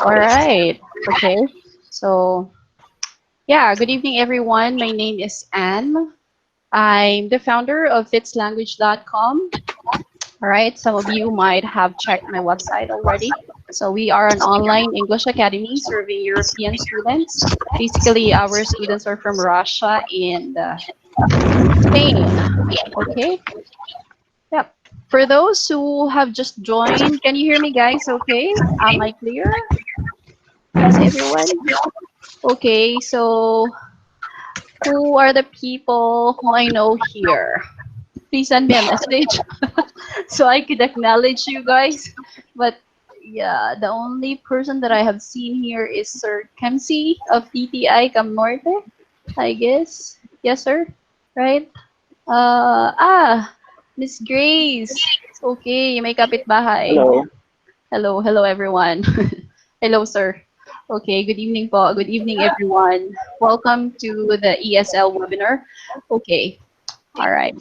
All right. Okay. So, yeah, good evening, everyone. My name is Anne. I'm the founder of Fitslanguage.com. All right. Some of you might have checked my website already. So, we are an online English academy serving European students. Basically, our students are from Russia and Spain. Okay. Yep. For those who have just joined, can you hear me, guys? Okay. Am I clear? Yes, everyone. Okay, so who are the people who I know here? Please send me a message so I could acknowledge you guys. But yeah, the only person that I have seen here is Sir Kemsi of DTI CamNorte, I guess. Yes, sir. Right? Miss Grace. Okay, may kapitbahay. Hello. Hello everyone. Hello, sir. Okay, good evening po. Good evening, everyone. Welcome to the ESL webinar. Okay, all right.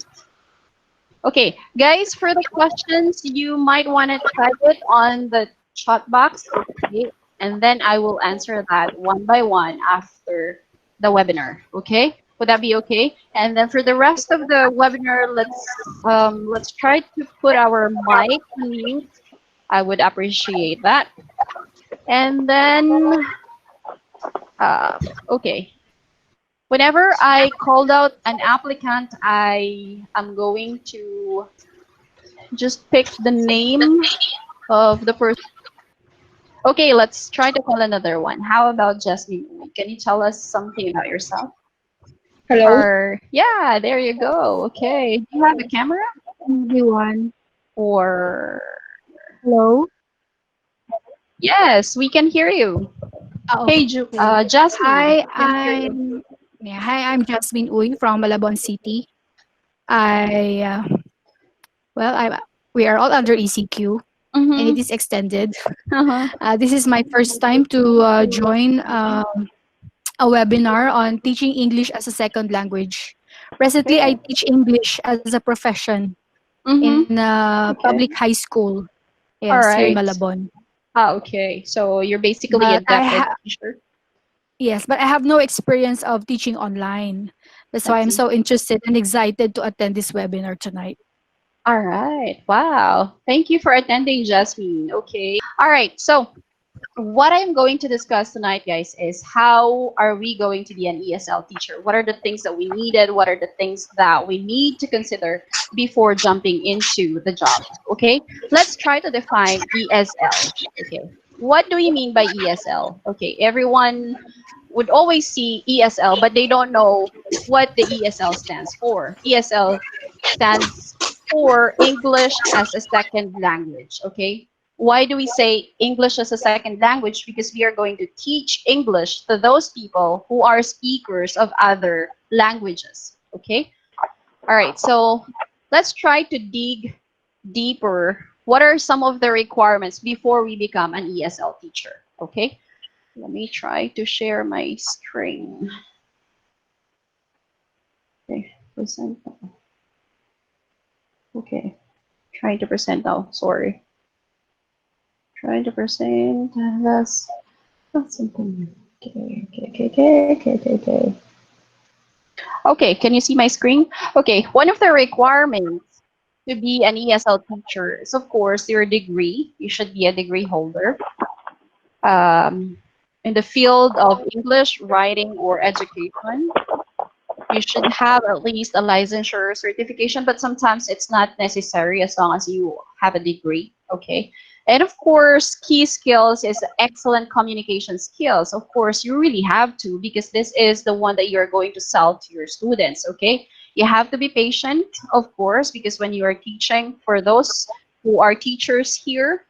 Okay, guys, for the questions, you might want to type it on the chat box, okay? And then I will answer that one by one after the webinar, okay? Would that be okay? And then for the rest of the webinar, let's try to put our mic on mute. I would appreciate that. And then, okay. Whenever I called out an applicant, I am going to just pick the name of the person. Okay, let's try to call another one. How about Jasmine? Can you tell us something about yourself? Hello. Or, yeah, there you go. Okay. Do you have a camera? Everyone. Or, Hello. yes, we can hear you. Hey, Okay. Jasmine, Hi, we can hear you. I'm Jasmine Uy from Malabon City. I well, I we are all under ECQ and it Mm-hmm. is extended. Uh-huh. This is my first time to join a webinar on teaching English as a second language. Presently, I Okay. teach English as a profession in Mm-hmm. a public Okay. high school. All Yes, here in right. Malabon. Okay. So you're basically a But deaf ed teacher. yes, but I have no experience of teaching online. That's I why I'm see. so interested and excited to attend this webinar tonight. All right. Wow. Thank you for attending, Jasmine. Okay. All right. So what I'm going to discuss tonight, guys, is how are we going to be an ESL teacher? What are the things that we needed? What are the things that we need to consider before jumping into the job? Okay. Let's try to define ESL. Okay. What do we mean by ESL? Okay. Everyone would always see ESL, but they don't know what the ESL stands for. ESL stands for English as a second language, okay? Why do we say English as a second language? Because we are going to teach English to those people who are speakers of other languages, okay? All right, so let's try to dig deeper. What are some of the requirements before we become an ESL teacher, okay? Let me try to share my screen. Okay, present. Okay, trying to present now. Sorry, trying to present. That's something. Okay. Okay, can you see my screen? Okay, one of the requirements to be an ESL teacher is, of course, your degree. You should be a degree holder in the field of English, writing, or education. You should have at least a licensure certification, but sometimes it's not necessary as long as you have a degree, okay? And of course, key skills is excellent communication skills. Of course, you really have to because this is the one that you're going to sell to your students, okay? You have to be patient, of course, because when you are teaching, for those who are teachers here,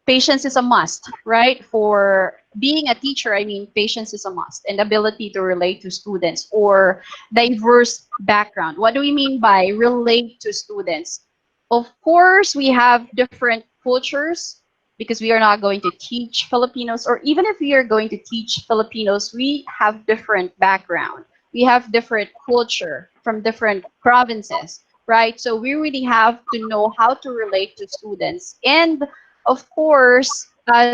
patience is a must, right? For being a teacher, I mean, patience is a must and ability to relate to students or diverse background. What do we mean by relate to students? Of course, we have different cultures because we are not going to teach Filipinos, or even if we are going to teach Filipinos, we have different background. We have different culture from different provinces, right? So we really have to know how to relate to students. And of course,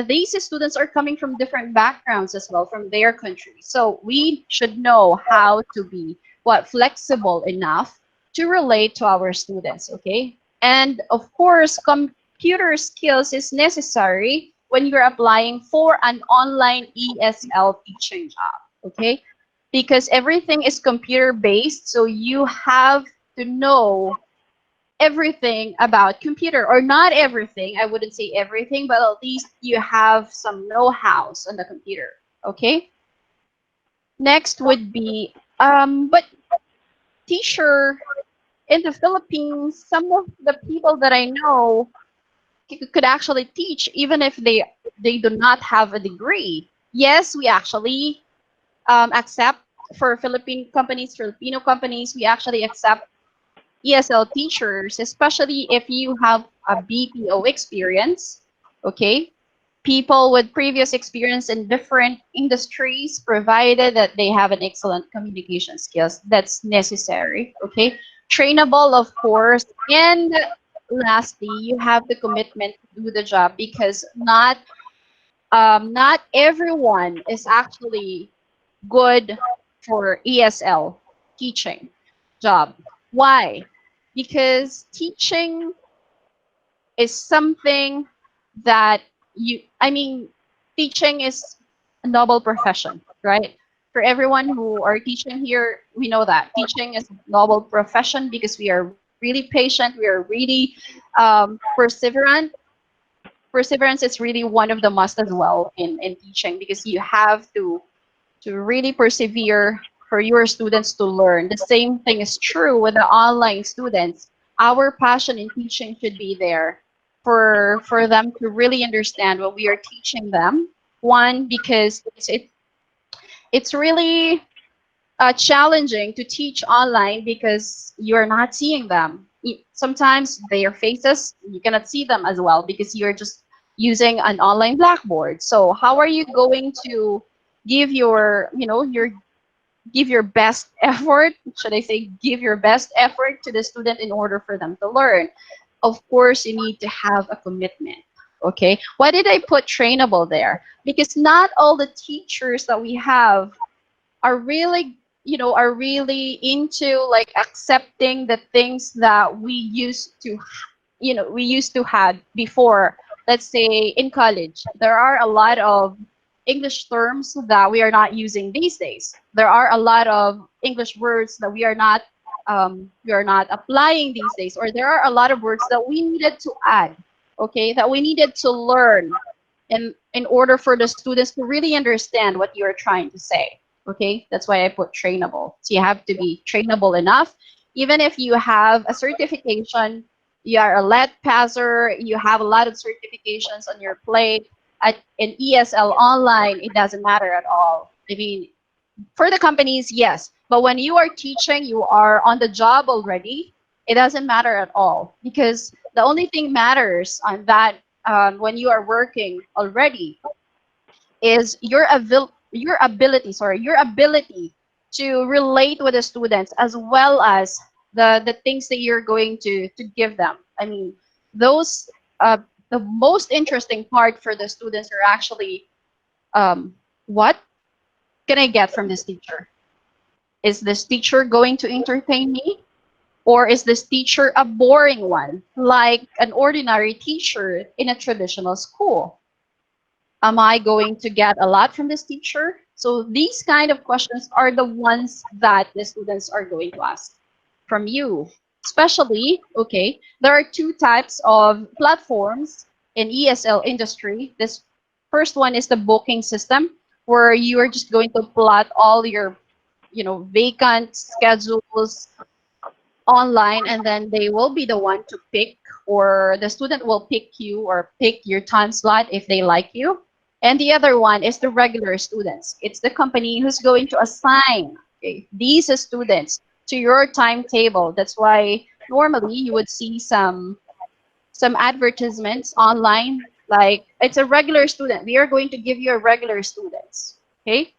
these students are coming from different backgrounds as well from their country. So we should know how to be flexible enough to relate to our students, okay? And of course, computer skills is necessary when you're applying for an online ESL teaching job, okay? Because everything is computer based, so you have to know everything about computer, or not everything, I wouldn't say everything, but at least you have some know-hows on the computer, okay? Next would be but teacher in the Philippines, some of the people that I know could actually teach even if they do not have a degree. Yes, we actually accept, for Philippine companies, Filipino companies, we actually accept ESL teachers, especially if you have a BPO experience, okay? People with previous experience in different industries, provided that they have an excellent communication skills, that's necessary, okay? Trainable, of course. And lastly, you have the commitment to do the job, because not everyone is actually good for ESL teaching job. Why? Because teaching is something that I mean, teaching is a noble profession, right? For everyone who are teaching here, we know that teaching is a noble profession because we are really patient, we are really perseverant. Perseverance is really one of the must as well in teaching, because you have to really persevere for your students to learn. The same thing is true with the online students. Our passion in teaching should be there for them to really understand what we are teaching them. One, because it's really challenging to teach online because you're not seeing them. Sometimes their faces, you cannot see them as well because you're just using an online blackboard. So how are you going to give your best effort? Should I say give your best effort to the student in order for them to learn? Of course, you need to have a commitment. Okay, why did I put trainable there? Because not all the teachers that we have are really are really into like accepting the things that we used to have before. Let's say in college, there are a lot of English terms that we are not using these days. There are a lot of English words that we are not applying these days, or there are a lot of words that we needed to add, okay, that we needed to learn in order for the students to really understand what you're trying to say. Okay, that's why I put trainable. So you have to be trainable enough. Even if you have a certification, you are a lead passer, you have a lot of certifications on your plate at an ESL online, it doesn't matter at all. I mean, for the companies, yes, but when you are teaching, you are on the job already, it doesn't matter at all, because the only thing matters on that, when you are working already, is your ability to relate with the students, as well as the things that you're going to give them. I mean, those the most interesting part for the students are actually, what can I get from this teacher? Is this teacher going to entertain me? Or is this teacher a boring one, like an ordinary teacher in a traditional school? Am I going to get a lot from this teacher? So these kind of questions are the ones that the students are going to ask from you. Especially, okay, there are two types of platforms in ESL industry. This first one is the booking system, where you are just going to plot all your, vacant schedules online, and then they will be the one to pick, or the student will pick you or pick your time slot if they like you. And the other one is the regular students. It's the company who's going to assign, okay, these students to your timetable. That's why normally you would see some advertisements online, like it's a regular student, we are going to give you a regular students, okay?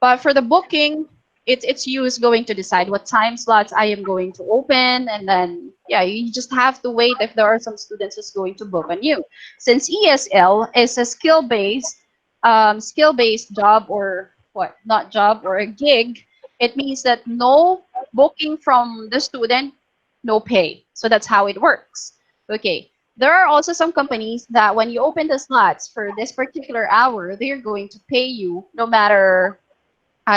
But for the booking, it's you who's going to decide what time slots I am going to open, and then yeah, you just have to wait if there are some students who's going to book on you. Since ESL is a skill-based job, or what, not job, or a gig, it means that no booking from the student, no pay. So that's how it works. Okay. There are also some companies that when you open the slots for this particular hour, they're going to pay you no matter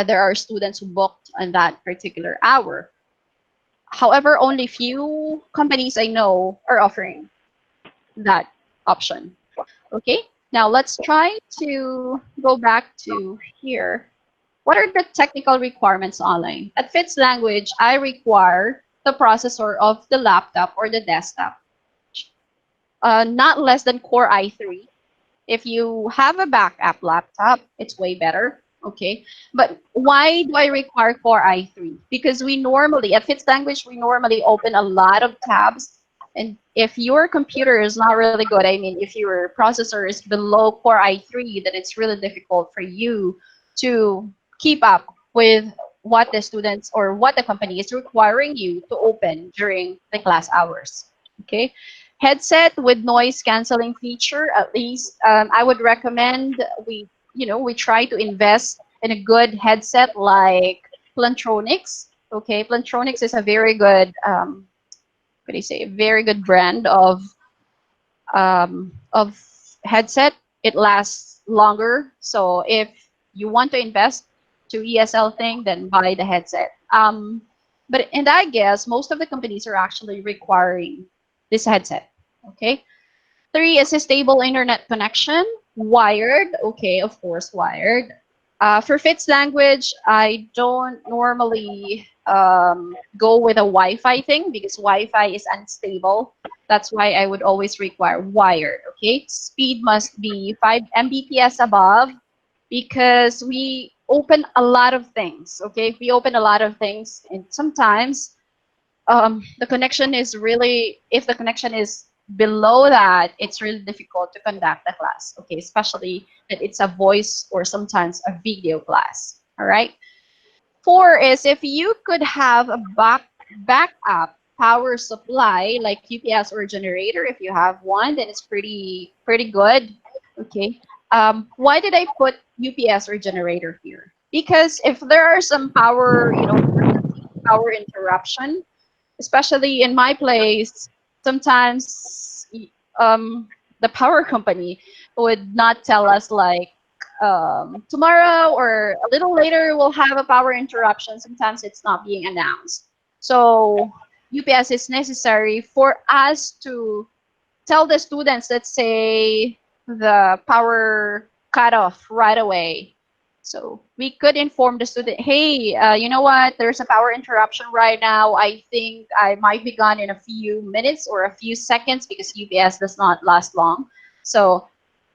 there are students who booked on that particular hour. However, only few companies I know are offering that option. Okay, now let's try to go back to here. What are the technical requirements online? At Fitslanguage, I require the processor of the laptop or the desktop, not less than Core i3. If you have a backup laptop, it's way better. Okay. But why do I require Core i3? Because we normally, at Fitslanguage, we normally open a lot of tabs. And if your computer is not really good, I mean, if your processor is below Core i3, then it's really difficult for you to keep up with what the students or what the company is requiring you to open during the class hours. Okay. Headset with noise canceling feature, at least I would recommend we try to invest in a good headset like Plantronics. Okay, Plantronics is a very good what do you say, a very good brand of headset. It lasts longer. So if you want to invest to ESL thing, then buy the headset. But and I guess most of the companies are actually requiring this headset. Okay. Three is a stable internet connection, wired. Okay, of course, wired. For Fitslanguage, I don't normally go with a Wi-Fi thing because Wi-Fi is unstable. That's why I would always require wired. Okay, speed must be 5 Mbps above because we open a lot of things. Okay, we open a lot of things, and sometimes the connection is really, if the connection is below that, it's really difficult to conduct the class. Okay, especially that it's a voice or sometimes a video class. All right. Four is if you could have a backup power supply like UPS or generator. If you have one, then it's pretty good. Okay. Why did I put UPS or generator here? Because if there are some power, emergency power interruption, especially in my place, sometimes the power company would not tell us like tomorrow or a little later we'll have a power interruption. Sometimes it's not being announced. So UPS is necessary for us to tell the students, let's say the power cut off right away. So we could inform the student, hey, you know what? There's a power interruption right now. I think I might be gone in a few minutes or a few seconds because UPS does not last long. So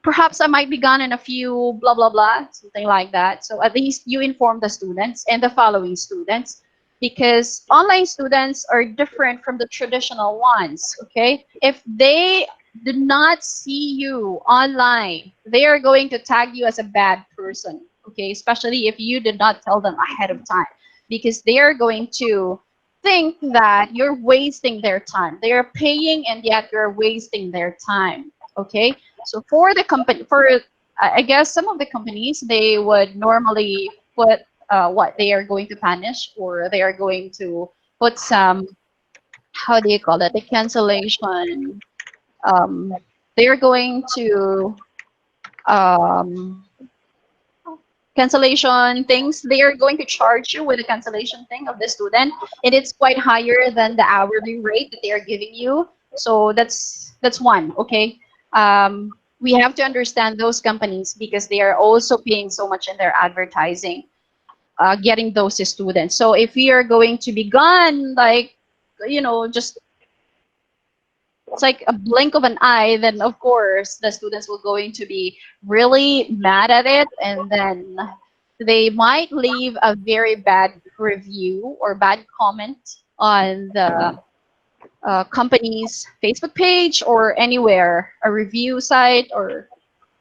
perhaps I might be gone in a few blah, blah, blah, something like that. So at least you inform the students and the following students because online students are different from the traditional ones, okay? If they did not see you online, they are going to tag you as a bad person, okay? Especially if you did not tell them ahead of time, because they are going to think that you're wasting their time. They are paying and yet you're wasting their time, okay? So for the company, for I guess some of the companies, they would normally put what they are going to punish, or they are going to put some, how do you call it, the cancellation. They're going to um, cancellation things. They are going to charge you with a cancellation thing of the student, and it's quite higher than the hourly rate that they are giving you. So that's one. Okay, we have to understand those companies because they are also paying so much in their advertising, getting those students. So if we are going to be gone, like just it's like a blink of an eye, then of course the students will going to be really mad at it, and then they might leave a very bad review or bad comment on the company's Facebook page or anywhere, a review site or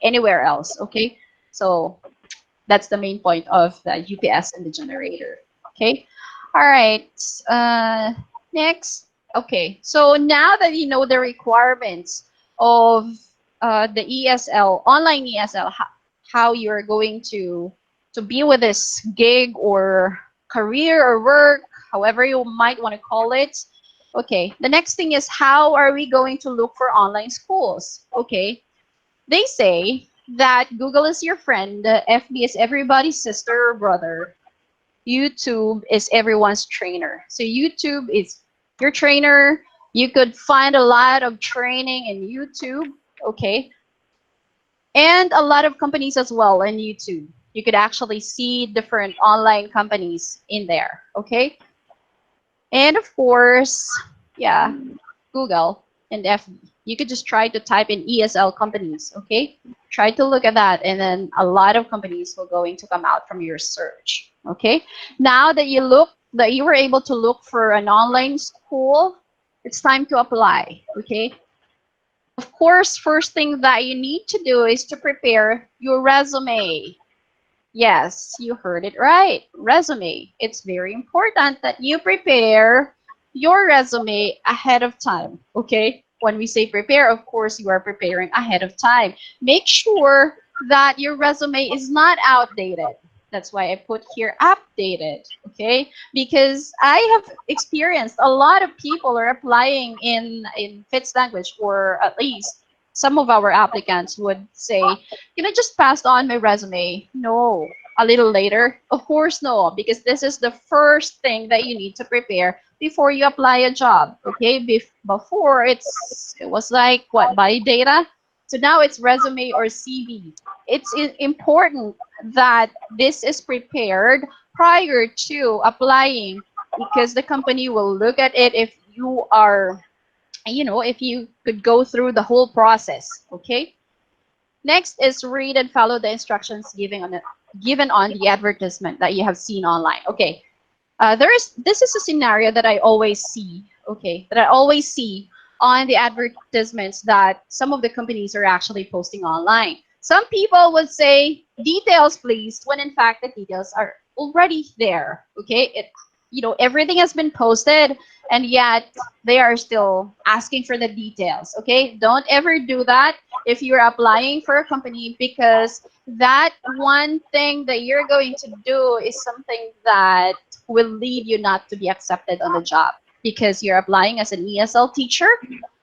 anywhere else. Okay, so that's the main point of the UPS and the generator. Okay. All right. Uh, Next. Okay. So now that you know the requirements of the ESL, online ESL, how you're going to be with this gig or career or work, however you might want to call it. Okay. The next thing is how are we going to look for online schools? Okay. They say that Google is your friend, FB is everybody's sister or brother, YouTube is everyone's trainer. So YouTube is your trainer. You could find a lot of training in YouTube, okay? And a lot of companies as well in YouTube. You could actually see different online companies in there, okay? And of course, yeah, Google and FB. You could just try to type in ESL companies, okay? Try to look at that, and then a lot of companies will going to come out from your search, okay? Now that you were able to look for an online school, it's time to apply, okay? Of course, first thing that you need to do is to prepare your resume. Yes, you heard it right. Resume. It's very important that you prepare your resume ahead of time. Okay? When we say prepare, of course, you are preparing ahead of time. Make sure that your resume is not outdated. That's why I put here updated. Okay? Because I have experienced a lot of people are applying in Fitslanguage, or at least some of our applicants would say, can I just pass on my resume? No. A little later? Of course, no, because this is the first thing that you need to prepare before you apply a job. Okay, before it was like what, body data, so now it's resume or CV. It's important that this is prepared prior to applying, because the company will look at it if you are, if you could go through the whole process. Okay. Next is read and follow the instructions given on the advertisement that you have seen online. Okay, this is a scenario that I always see. Okay, that I always see on the advertisements that some of the companies are actually posting online. Some people would say details, please, when in fact the details are already there. Okay, everything has been posted, and yet they are still asking for the details. Okay, don't ever do that if you're applying for a company, because that one thing that you're going to do is something that will lead you not to be accepted on the job, because you're applying as an ESL teacher.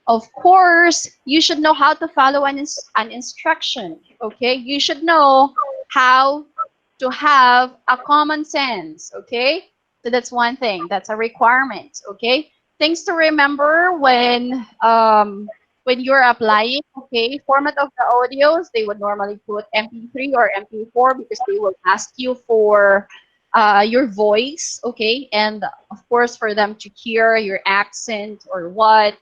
Of course, you should know how to follow an instruction. Okay, you should know how to have a common sense. Okay, so that's one thing. That's a requirement. Okay, things to remember when you're applying. Okay, format of the audios, they would normally put MP3 or MP4, because they will ask you for your voice. Okay, and of course for them to hear your accent or what.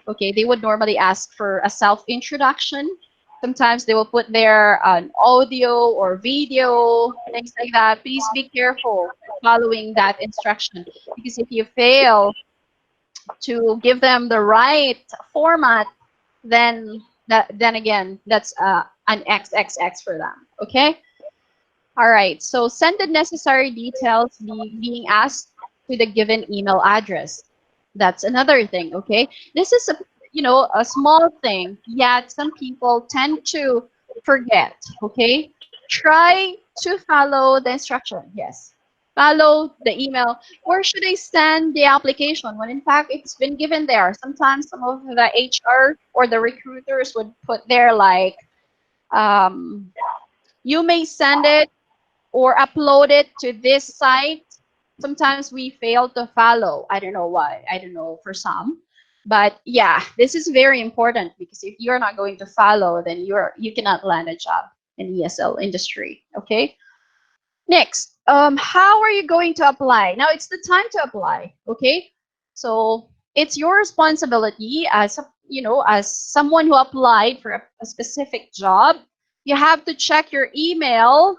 Okay, they would normally ask for a self introduction. Sometimes they will put there an audio or video, things like that. Please be careful following that instruction, because if you fail to give them the right format, then again, that's an XXX for them. Okay. All right. So send the necessary details being asked to the given email address. That's another thing. Okay. This is a small thing, yet some people tend to forget. Okay. Try to follow the instruction. Yes. Follow the email. Where should I send the application when in fact it's been given there? Sometimes some of the HR or the recruiters would put there like, um, you may send it or upload it to this site. Sometimes we fail to follow. I don't know why. I don't know for some. But yeah, this is very important, because if you're not going to follow, then you cannot land a job in ESL industry. Okay. Next, how are you going to apply? Now it's the time to apply. Okay. So it's your responsibility as as someone who applied for a specific job. You have to check your email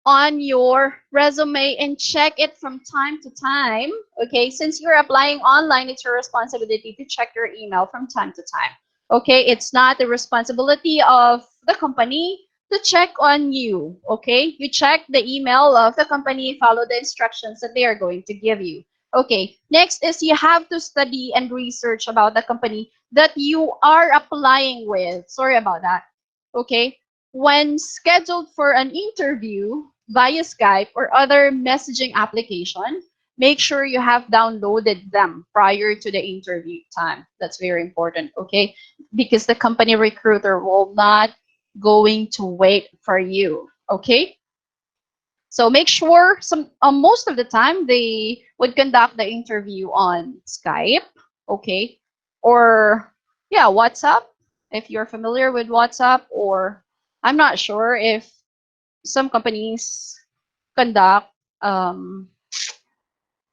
on your resume and check it from time to time. Okay, since you're applying online, it's your responsibility to check your email from time to time. Okay, it's not the responsibility of the company to check on you, okay? You check the email of the company, follow the instructions that they are going to give you. Okay, next is you have to study and research about the company that you are applying with. Sorry about that. Okay, when scheduled for an interview via Skype or other messaging application, make sure you have downloaded them prior to the interview time. That's very important, okay? Because the company recruiter will not going to wait for you, okay? So make sure most of the time they would conduct the interview on Skype, okay? Or yeah, WhatsApp if you're familiar with WhatsApp, or I'm not sure if some companies conduct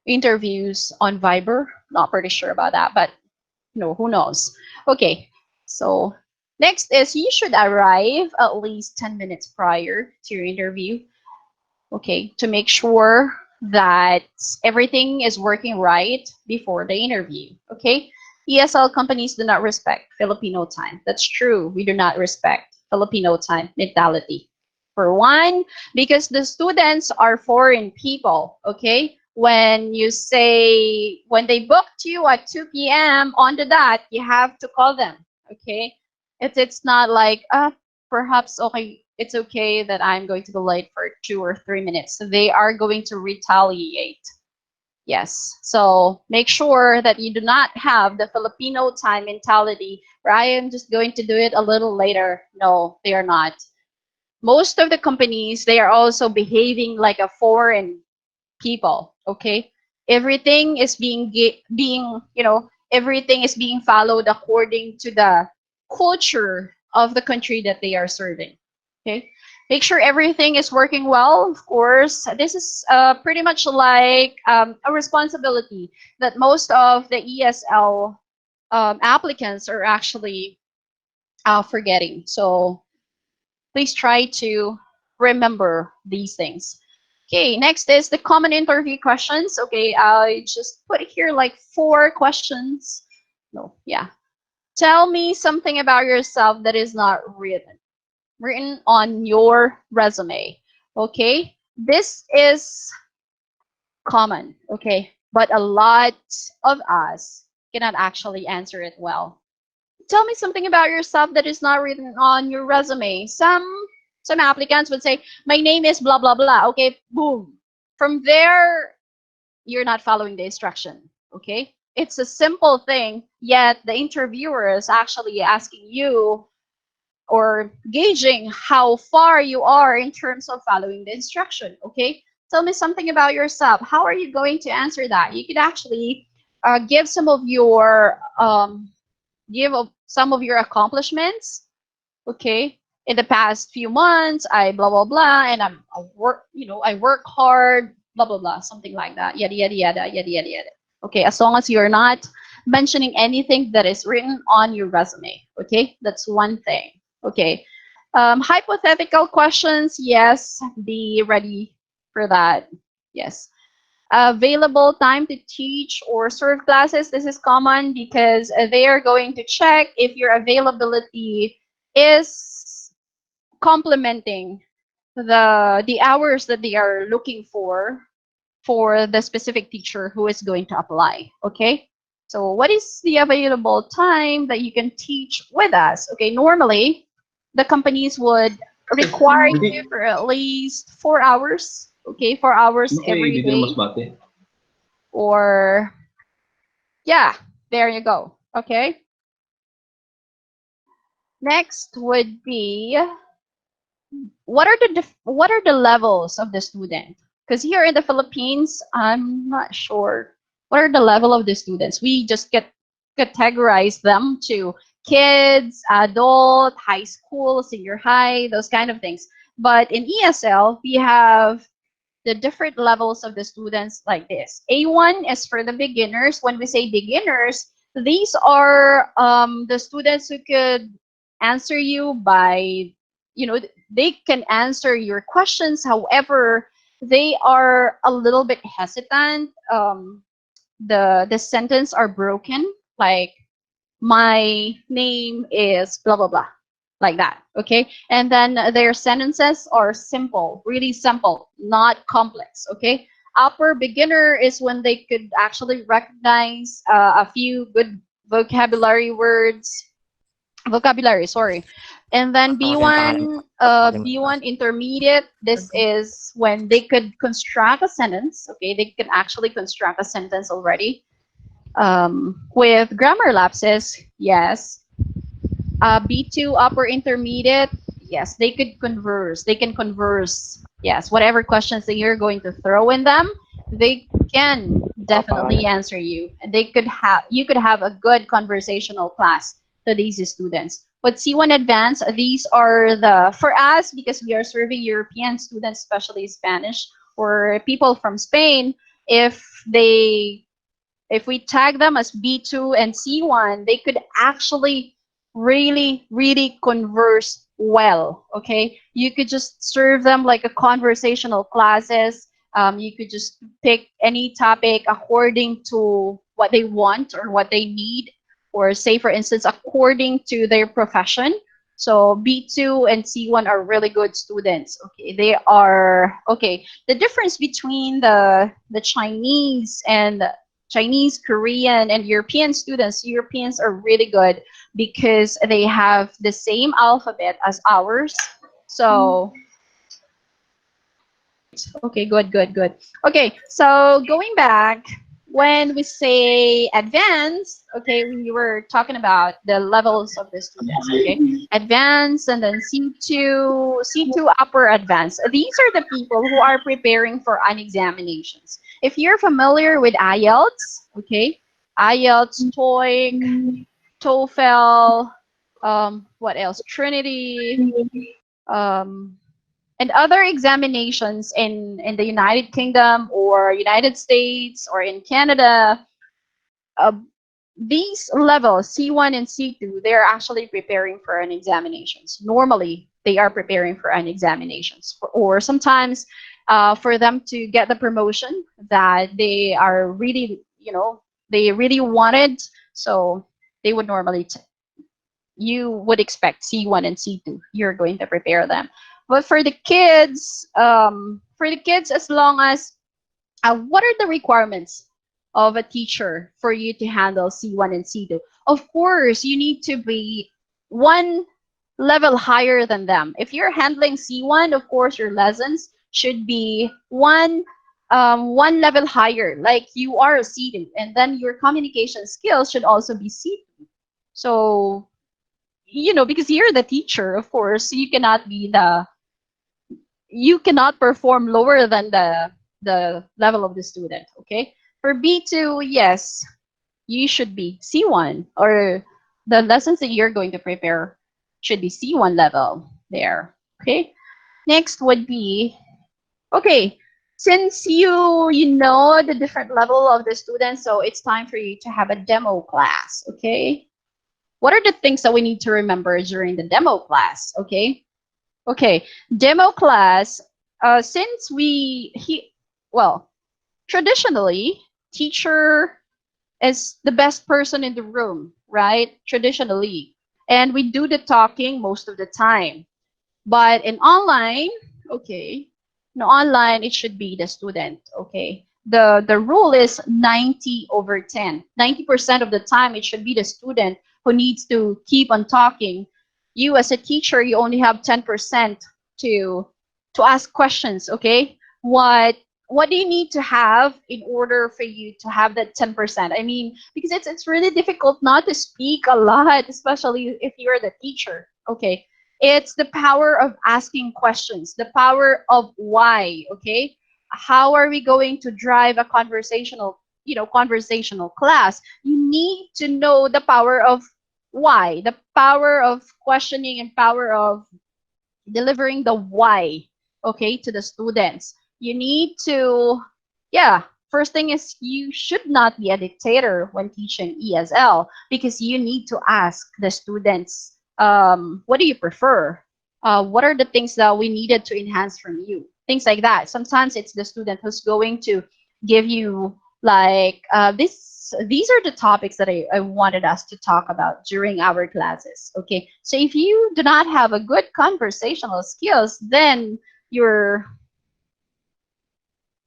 interviews on Viber. Not pretty sure about that, but no, who knows? Okay, so next is you should arrive at least 10 minutes prior to your interview, okay, to make sure that everything is working right before the interview, okay? ESL companies do not respect Filipino time. That's true. We do not respect Filipino time mentality. For one, because the students are foreign people, okay? When they booked you at 2 p.m. on the dot, you have to call them, okay? It's not like, perhaps okay, it's okay that I'm going to be late for 2 or 3 minutes. So they are going to retaliate. Yes. So make sure that you do not have the Filipino time mentality where I am just going to do it a little later. No, they are not. Most of the companies, they are also behaving like a foreign people, okay? Everything is everything is being followed according to the culture of the country that they are serving, okay? Make sure everything is working well. Of course, this is pretty much like a responsibility that most of the ESL applicants are actually forgetting. So please try to remember these things. Okay, next is the common interview questions. Okay, I just put here like 4 questions. No, yeah. Tell me something about yourself that is not written on your resume. Okay, this is common. Okay, but a lot of us cannot actually answer it well. Tell me something about yourself that is not written on your resume. Some applicants would say, my name is blah blah blah. Okay, boom. From there, you're not following the instruction. Okay, it's a simple thing, yet the interviewer is actually asking you or gauging how far you are in terms of following the instruction. Okay, tell me something about yourself. How are you going to answer that? You could actually give some of your accomplishments, okay? In the past few months, I blah blah blah, and I work hard, blah blah blah, something like that, yada yada yada yada yada yada. Okay, as long as you're not mentioning anything that is written on your resume, okay? That's one thing. Okay, hypothetical questions, yes, be ready for that. Yes, available time to teach or serve classes. This is common because they are going to check if your availability is complementing the hours that they are looking for the specific teacher who is going to apply. Okay, so what is the available time that you can teach with us? Okay, normally the companies would require you for at least 4 hours. Okay, 4 hours every day, or yeah, there you go. Okay, next would be what are the levels of the student? Because here in the Philippines, I'm not sure what are the level of the students. We just get categorize them to kids, adult, high school, senior high, those kind of things. But in ESL, we have the different levels of the students like this. A1 is for the beginners. When we say beginners, these are the students who could answer you by, they can answer your questions. However, they are a little bit hesitant. The sentence are broken, like my name is blah blah blah, like that. Okay, and then their sentences are simple, really simple, not complex. Okay, upper beginner is when they could actually recognize a few good vocabulary words, vocabulary, sorry. And then B1, B1 intermediate, this is when they could construct a sentence. Okay, they can actually construct a sentence already. With grammar lapses, yes. B2 upper intermediate, yes, they could converse. They can converse. Yes, whatever questions that you're going to throw in them, they can definitely answer you. And they could have you could have a good conversational class to these students. But C1 advanced, these are the for us because we are serving European students, especially Spanish or people from Spain. If they if we tag them as B2 and C1, they could actually really, really converse well. Okay, you could just serve them like a conversational classes. You could just pick any topic according to what they want or what they need, or say, for instance, according to their profession. So B2 and C1 are really good students. Okay, they are okay. The difference between the Chinese, Korean, and European students, Europeans are really good because they have the same alphabet as ours. So, okay, good, good, good. Okay, so going back, when we say advanced, okay, we were talking about the levels of the students, okay? Advanced and then C2, C2 upper advanced. These are the people who are preparing for an examinations. If you're familiar with IELTS, okay, IELTS, TOEIC, TOEFL, what else? Trinity, um, and other examinations in the United Kingdom or United States or in Canada, uh, these levels C1 and C2, they're actually preparing for an examinations. Normally, they are preparing for an examinations, or sometimes for them to get the promotion that they are really, they really wanted. So they would normally you would expect C1 and C2. You're going to prepare them. But for the kids, as long as what are the requirements of a teacher for you to handle C1 and C2? Of course, you need to be one level higher than them. If you're handling C1, of course, your lessons should be one level higher, like you are a C2, and then your communication skills should also be C2. So because you're the teacher, of course, you cannot perform lower than the level of the student. Okay, for B2, yes, you should be C1, or the lessons that you're going to prepare should be C1 level there. Okay, next would be, okay, since you know the different level of the students, so it's time for you to have a demo class. Okay, what are the things that we need to remember during the demo class? Okay, demo class. Since well, traditionally, teacher is the best person in the room, right? Traditionally, and we do the talking most of the time. But in online, okay, no, online it should be the student. Okay, the rule is 90/10. 90% of the time it should be the student who needs to keep on talking. You as a teacher, you only have 10% to ask questions. Okay, what do you need to have in order for you to have that 10%? I mean, because it's really difficult not to speak a lot, especially if you're the teacher. Okay, it's the power of asking questions, the power of why. Okay, how are we going to drive a conversational class? You need to know the power of why, the power of questioning, and power of delivering the why, okay, to the students. You need to, yeah, first thing is you should not be a dictator when teaching ESL, because you need to ask the students, what do you prefer? What are the things that we needed to enhance from you? Things like that. Sometimes it's the student who's going to give you like this these are the topics that I wanted us to talk about during our classes. Okay, so if you do not have a good conversational skills, then you're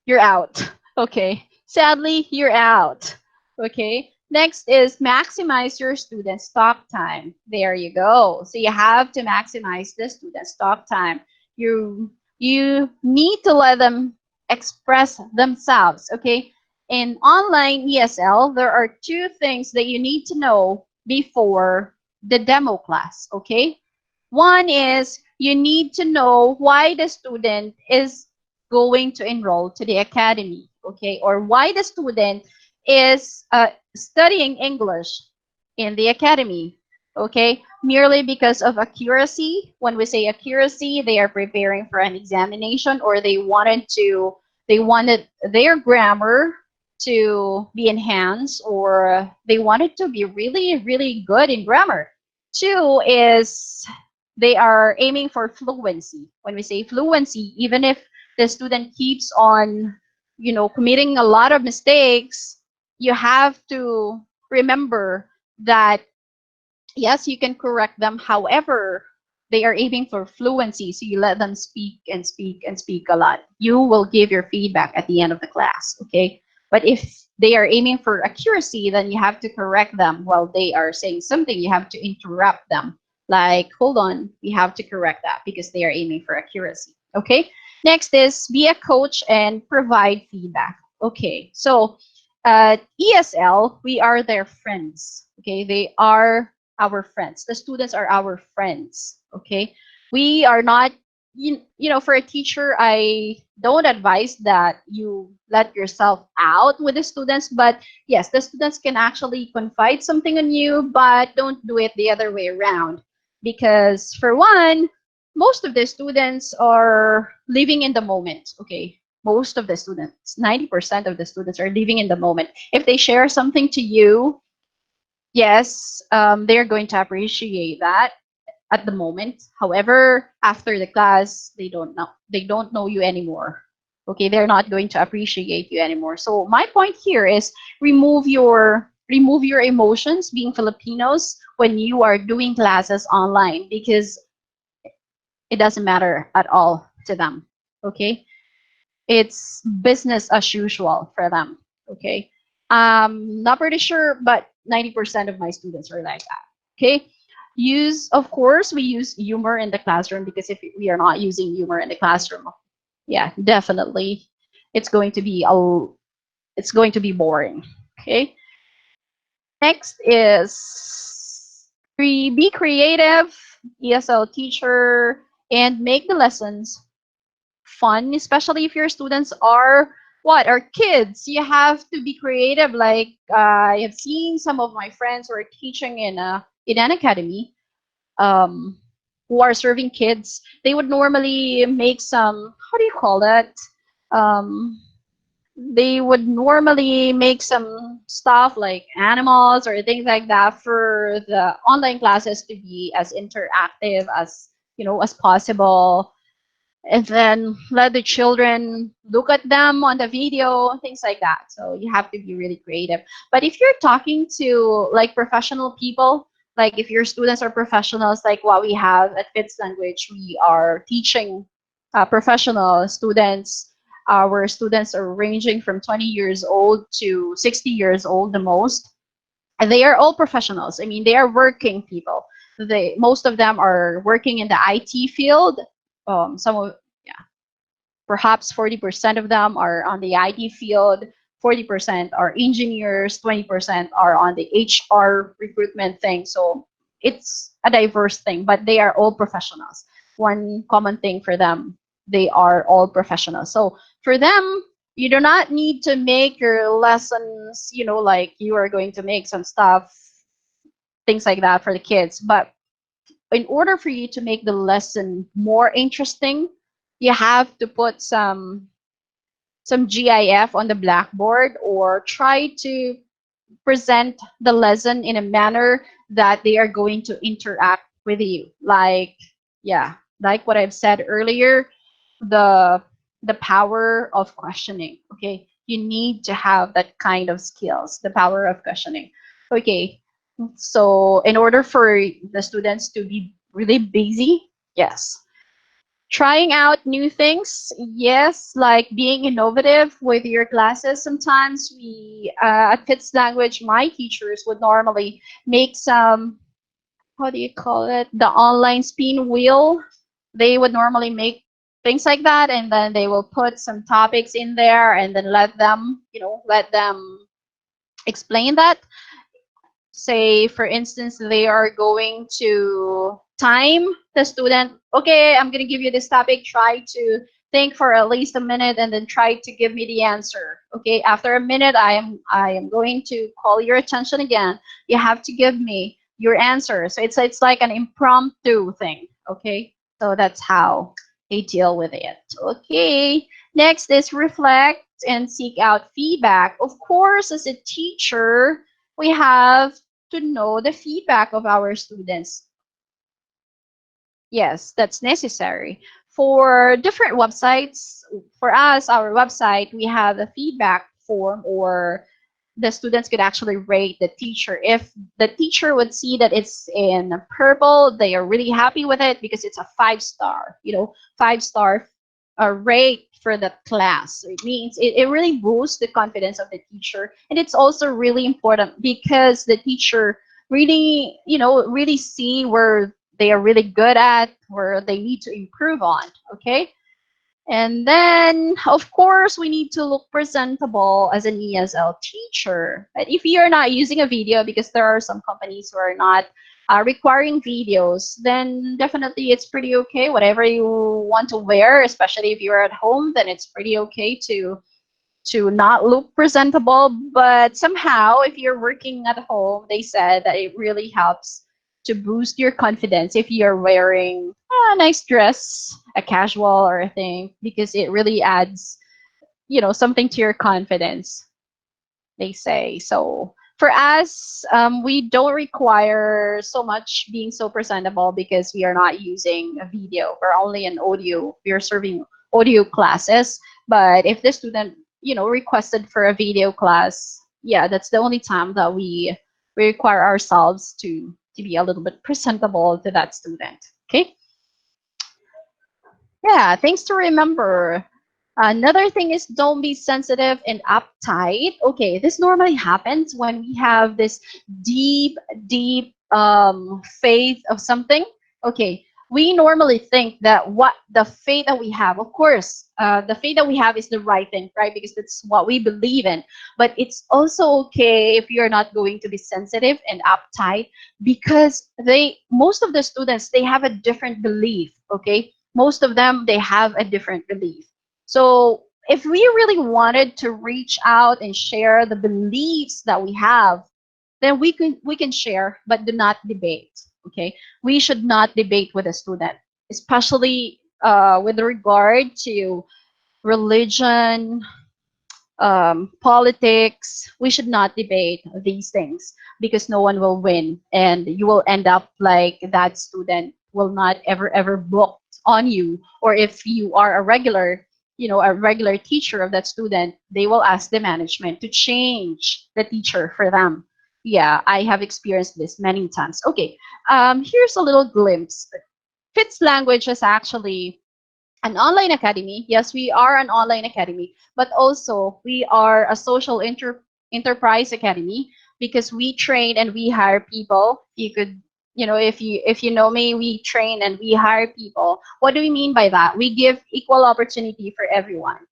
you're out. Okay, sadly, you're out. Okay, next is maximize your students' talk time. There you go. So you have to maximize the students' talk time. You need to let them express themselves. Okay, in online ESL, there are two things that you need to know before the demo class. Okay, one is you need to know why the student is going to enroll to the academy, okay, or why the student is studying English in the academy, okay, merely because of accuracy. When we say accuracy, they are preparing for an examination, or they wanted their grammar to be enhanced, or they wanted to be really, really good in grammar. Two is they are aiming for fluency. When we say fluency, even if the student keeps on, committing a lot of mistakes, you have to remember that yes, you can correct them. However, they are aiming for fluency, so you let them speak and speak and speak a lot. You will give your feedback at the end of the class, okay? But if they are aiming for accuracy, then you have to correct them while they are saying something. You have to interrupt them. Like, hold on, we have to correct that because they are aiming for accuracy, okay? Next is be a coach and provide feedback. Okay, so ESL, we are their friends. Okay, they are our friends. The students are our friends. Okay, we are not. For a teacher, I don't advise that you let yourself out with the students. But yes, the students can actually confide something on you, but don't do it the other way around. Because for one, most of the students are living in the moment. Okay, most of the students, 90% of the students are living in the moment. If they share something to you, yes, they're going to appreciate that at the moment. However, after the class, they don't know you anymore. Okay, they're not going to appreciate you anymore. So my point here is remove your emotions being Filipinos when you are doing classes online, because it doesn't matter at all to them. Okay, it's business as usual for them. Okay, not pretty sure, but 90% of my students are like that. Okay, of course we use humor in the classroom, because if we are not using humor in the classroom, yeah, definitely it's going to be boring. Okay, next is be creative, ESL teacher, and make the lessons fun, especially if your students are kids. You have to be creative. Like I have seen some of my friends who are teaching in an academy, um, who are serving kids. They would normally make some, how do you call that? Um, they would normally make some stuff like animals or things like that for the online classes to be as interactive as possible, and then let the children look at them on the video, things like that. So you have to be really creative. But if you're talking to like professional people, like if your students are professionals, like what we have at Fitslanguage, we are teaching professional students. Our students are ranging from 20 years old to 60 years old the most. And they are all professionals. I mean, they are working people. Most of them are working in the IT field. Some of Perhaps 40% of them are on the IT field, 40% are engineers, 20% are on the HR recruitment thing. So it's a diverse thing, but they are all professionals. One common thing for them, they are all professionals. So for them, you do not need to make your lessons, like you are going to make some stuff, things like that for the kids. But in order for you to make the lesson more interesting, you have to put some GIF on the blackboard, or try to present the lesson in a manner that they are going to interact with you. Like, yeah, like what I've said earlier, the the power of questioning. Okay, You need to have that kind of skills, the power of questioning. Okay, so in order for the students to be really busy, yes. Trying out new things, yes, like being innovative with your classes. Sometimes we, at Fitslanguage, my teachers would normally make some, how do you call it, the online spin wheel. They would normally make things like that, and then they will put some topics in there and then let them, let them explain that. Say for instance they are going to time the student, okay, I'm going to give you this topic, try to think for at least a minute and then try to give me the answer. Okay, after a minute I am going to call your attention again, you have to give me your answer. So it's like an impromptu thing. Okay, so that's how they deal with it. Okay, next is reflect and seek out feedback. Of course, as a teacher, we have to know the feedback of our students. Yes, that's necessary. For different websites, for us, our website, we have a feedback form, or the students could actually rate the teacher. If the teacher would see that it's in purple, they are really happy with it because it's a 5 star, 5 star rate for the class. So it means it really boosts the confidence of the teacher. And it's also really important because the teacher really, really see where they are really good at, where they need to improve on. Okay. And then, of course, we need to look presentable as an ESL teacher. But if you're not using a video, because there are some companies who are not requiring videos, then definitely it's pretty okay. Whatever you want to wear, especially if you're at home, then it's pretty okay to not look presentable. But somehow, if you're working at home, they said that it really helps to boost your confidence if you're wearing a nice dress, a casual or a thing, because it really adds, something to your confidence, they say. So for us, we don't require so much being so presentable because we are not using a video. We're only an audio. We are serving audio classes. But if the student, requested for a video class, yeah, that's the only time that we require ourselves to be a little bit presentable to that student. Okay. Yeah, things to remember. Another thing is don't be sensitive and uptight. Okay, this normally happens when we have this deep, deep faith of something. Okay, we normally think that what the faith that we have, of course, the faith that we have is the right thing, right? Because that's what we believe in. But it's also okay if you're not going to be sensitive and uptight, because most of the students, they have a different belief. Okay, most of them, they have a different belief. So if we really wanted to reach out and share the beliefs that we have, then we can share, but do not debate. Okay, we should not debate with a student, especially with regard to religion, politics. We should not debate these things because no one will win, and you will end up like that student will not ever book on you. Or if you are a regular teacher of that student, they will ask the management to change the teacher for them. Yeah, I have experienced this many times. Okay, here's a little glimpse. Fitz Language is actually an online academy. Yes, we are an online academy, but also we are a social enterprise academy because we train and we hire people. You could, if you know me, we train and we hire people. What do we mean by that? We give equal opportunity for everyone.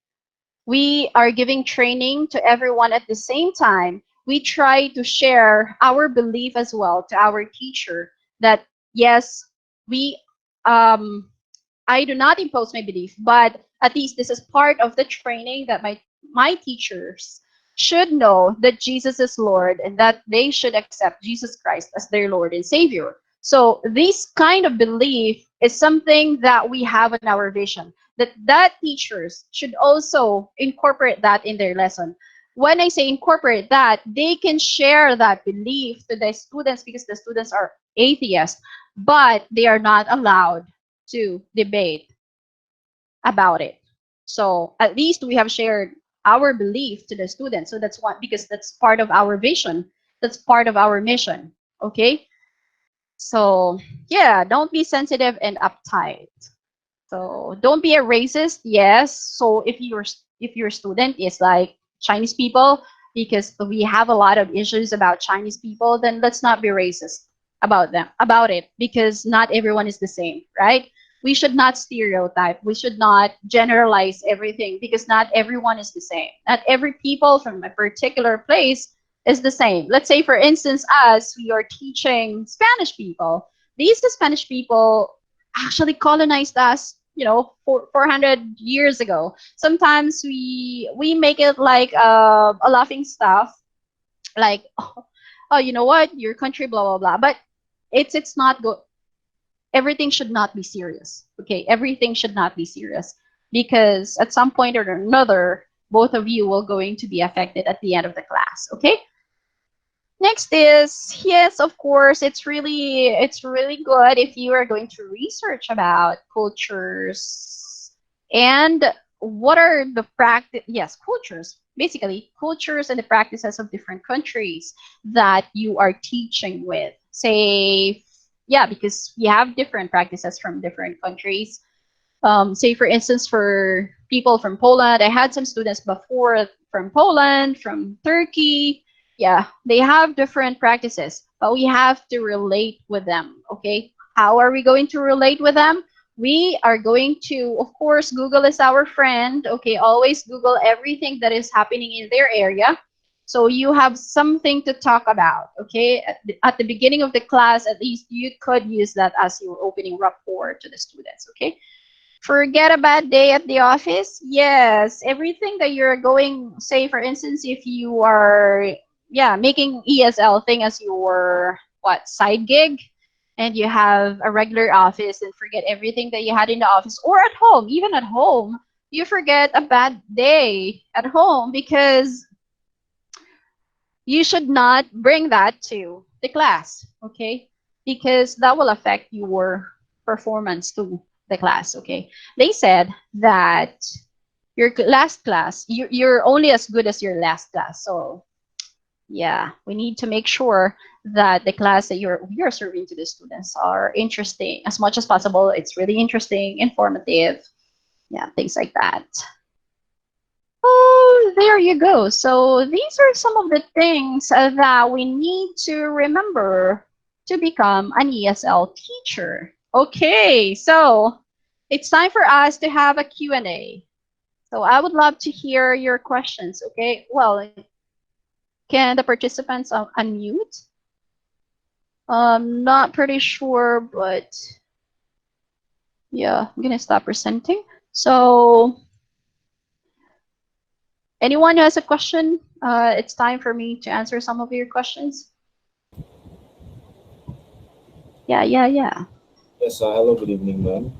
We are giving training to everyone at the same time. We try to share our belief as well to our teacher that yes, we I do not impose my belief, but at least this is part of the training that my teachers should know that Jesus is Lord and that they should accept Jesus Christ as their Lord and Savior. So this kind of belief is something that we have in our vision, that teachers should also incorporate that in their lesson. When I say incorporate that, they can share that belief to the students because the students are atheists, but they are not allowed to debate about it. So at least we have shared. our belief to the students. So that's what, because that's part of our vision. That's part of our mission. Okay. So yeah, don't be sensitive and uptight. So don't be a racist. Yes. So if your student is like Chinese people, because we have a lot of issues about Chinese people, then let's not be racist about it, because not everyone is the same, right? We should not stereotype. We should not generalize everything, because not everyone is the same. Not every people from a particular place is the same. Let's say, for instance, us, we are teaching Spanish people. These Spanish people actually colonized us, 400 years ago. Sometimes we make it like a laughing stuff, like, oh, you know what, your country, blah blah blah. But it's not good. Everything should not be serious. Okay, everything should not be serious, because at some point or another, both of you will going to be affected at the end of the class. Okay. Next is, yes, of course, it's really good if you are going to research about cultures and what are the practice. Yes, cultures, basically cultures and the practices of different countries that you are teaching with. Say, yeah, because we have different practices from different countries. Say, for instance, for people from Poland, I had some students before from Poland, from Turkey. Yeah, they have different practices, but we have to relate with them. Okay, how are we going to relate with them? We are going to, of course, Google is our friend. Okay, always Google everything that is happening in their area, so you have something to talk about. Okay, at the beginning of the class, at least you could use that as your opening rapport to the students. Okay. Forget a bad day at the office. Yes, everything that you're going, say, for instance, if you are, yeah, making ESL thing as your what side gig, and you have a regular office, and forget everything that you had in the office or at home. Even at home, you forget a bad day at home, because you should not bring that to the class. Okay, because that will affect your performance to the class. Okay, they said that your last class, you're only as good as your last class. So yeah, we need to make sure that the class that you're serving to the students are interesting as much as possible. It's really interesting, informative, yeah, things like that. Oh, there you go. So these are some of the things that we need to remember to become an ESL teacher. Okay, so it's time for us to have a Q&A. So I would love to hear your questions. Okay, well, can the participants unmute? Not pretty sure, but yeah, I'm gonna stop presenting. So anyone who has a question, it's time for me to answer some of your questions. Yeah, yeah, yeah. Yes, hello, good evening, ma'am.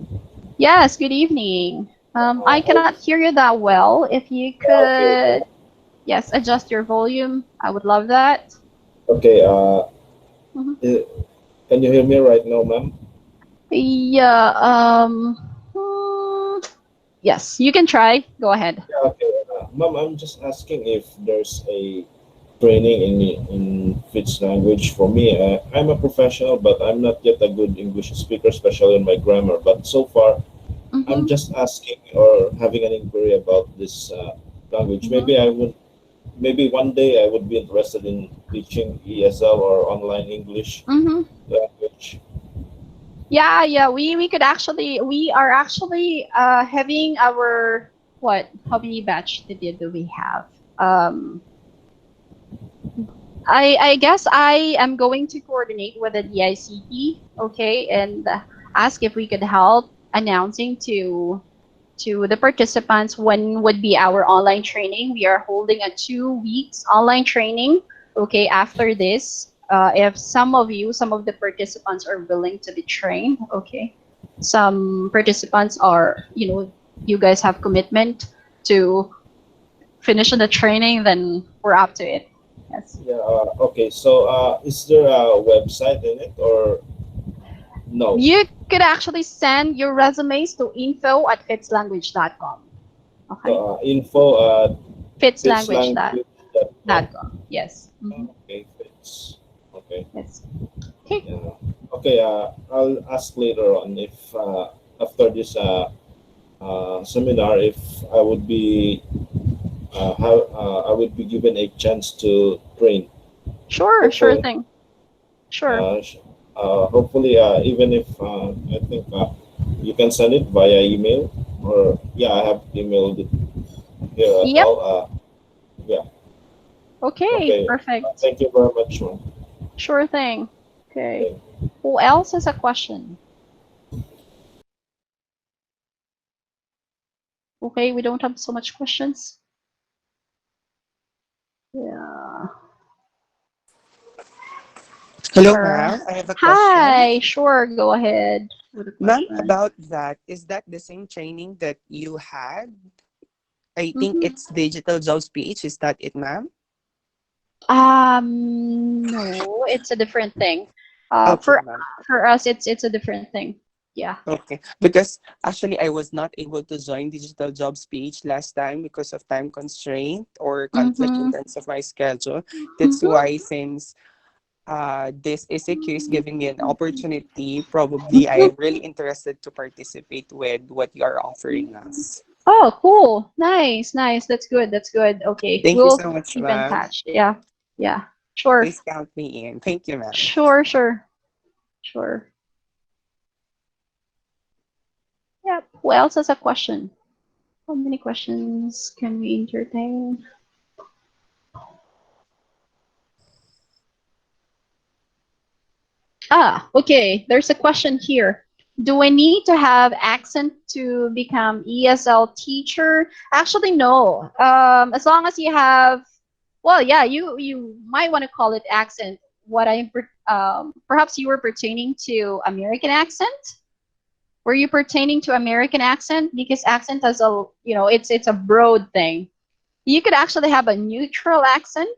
Yes, good evening. I How, cannot hear you that well. If you okay, could, yes, adjust your volume, I would love that. okay, Mhm. i- can you hear me right now, ma'am? Yeah, yes, you can try. Go ahead. Yeah, okay. Ma'am, I'm just asking if there's a training in Fitz language for me. I'm a professional, but I'm not yet a good English speaker, especially in my grammar. But so far, I'm Mm-hmm. just asking or having an inquiry about this language. Mm-hmm. Maybe one day I would be interested in teaching ESL or online English Mm-hmm. language. Yeah, yeah, we are actually having our, what, how many batch do we have? I guess I am going to coordinate with the DICT, okay, and ask if we could help announcing to the participants when would be our online training. We are holding a 2 weeks online training. Okay, after this, if some of the participants are willing to be trained, okay. Some participants are, you guys have commitment to finish the training, then we're up to it. Yes. Yeah. Okay. So, is there a website in it or no? You could actually send your resumes to info@fitslanguage.com. Okay. Info. Fitslanguage.com. Fitslanguage.com. Yes. Okay, Fits. Okay. Yes. Okay. Yeah. Okay. I'll ask later on if after this seminar if I would be how I would be given a chance to train. Sure. Sure Hopefully, thing. Sure. uh, sh- hopefully, even if I think you can send it via email or yeah, I have emailed it here as Yep. well. Yeah. Okay. Okay. Perfect. Thank you very much, man. Sure thing. Okay. Okay. Who else has a question? Okay, we don't have so much questions. Yeah. Hello, Sure. ma'am. I have a question. Hi. Sure. Go ahead with the Ma'am, question. about that, is that the same training that you had? I think Mm-hmm. it's digital jobs PH. Is that it, ma'am? No, it's a different thing. Okay, For ma'am. us, it's a different thing. Yeah. Okay. Because actually, I was not able to join digital jobs PH last time because of time constraint or conflict in Mm-hmm. terms of my schedule. That's Mm-hmm. why, since this ECQ is giving me an opportunity, probably I am really interested to participate with what you are offering us. Oh, cool. Nice, nice. That's good. That's good. Okay. Thank you We'll so much, keep in ma'am. touch. Yeah. Yeah. Sure. Please count me in. Thank you, ma'am. Sure, sure. Sure. Yep. Who else has a question? How many questions can we entertain? Okay. There's a question here. Do I need to have accent to become ESL teacher? Actually, no. As long as you have, well, yeah, you might want to call it accent. Perhaps you were pertaining to American accent. Were you pertaining to American accent? Because accent has a, it's a broad thing. You could actually have a neutral accent,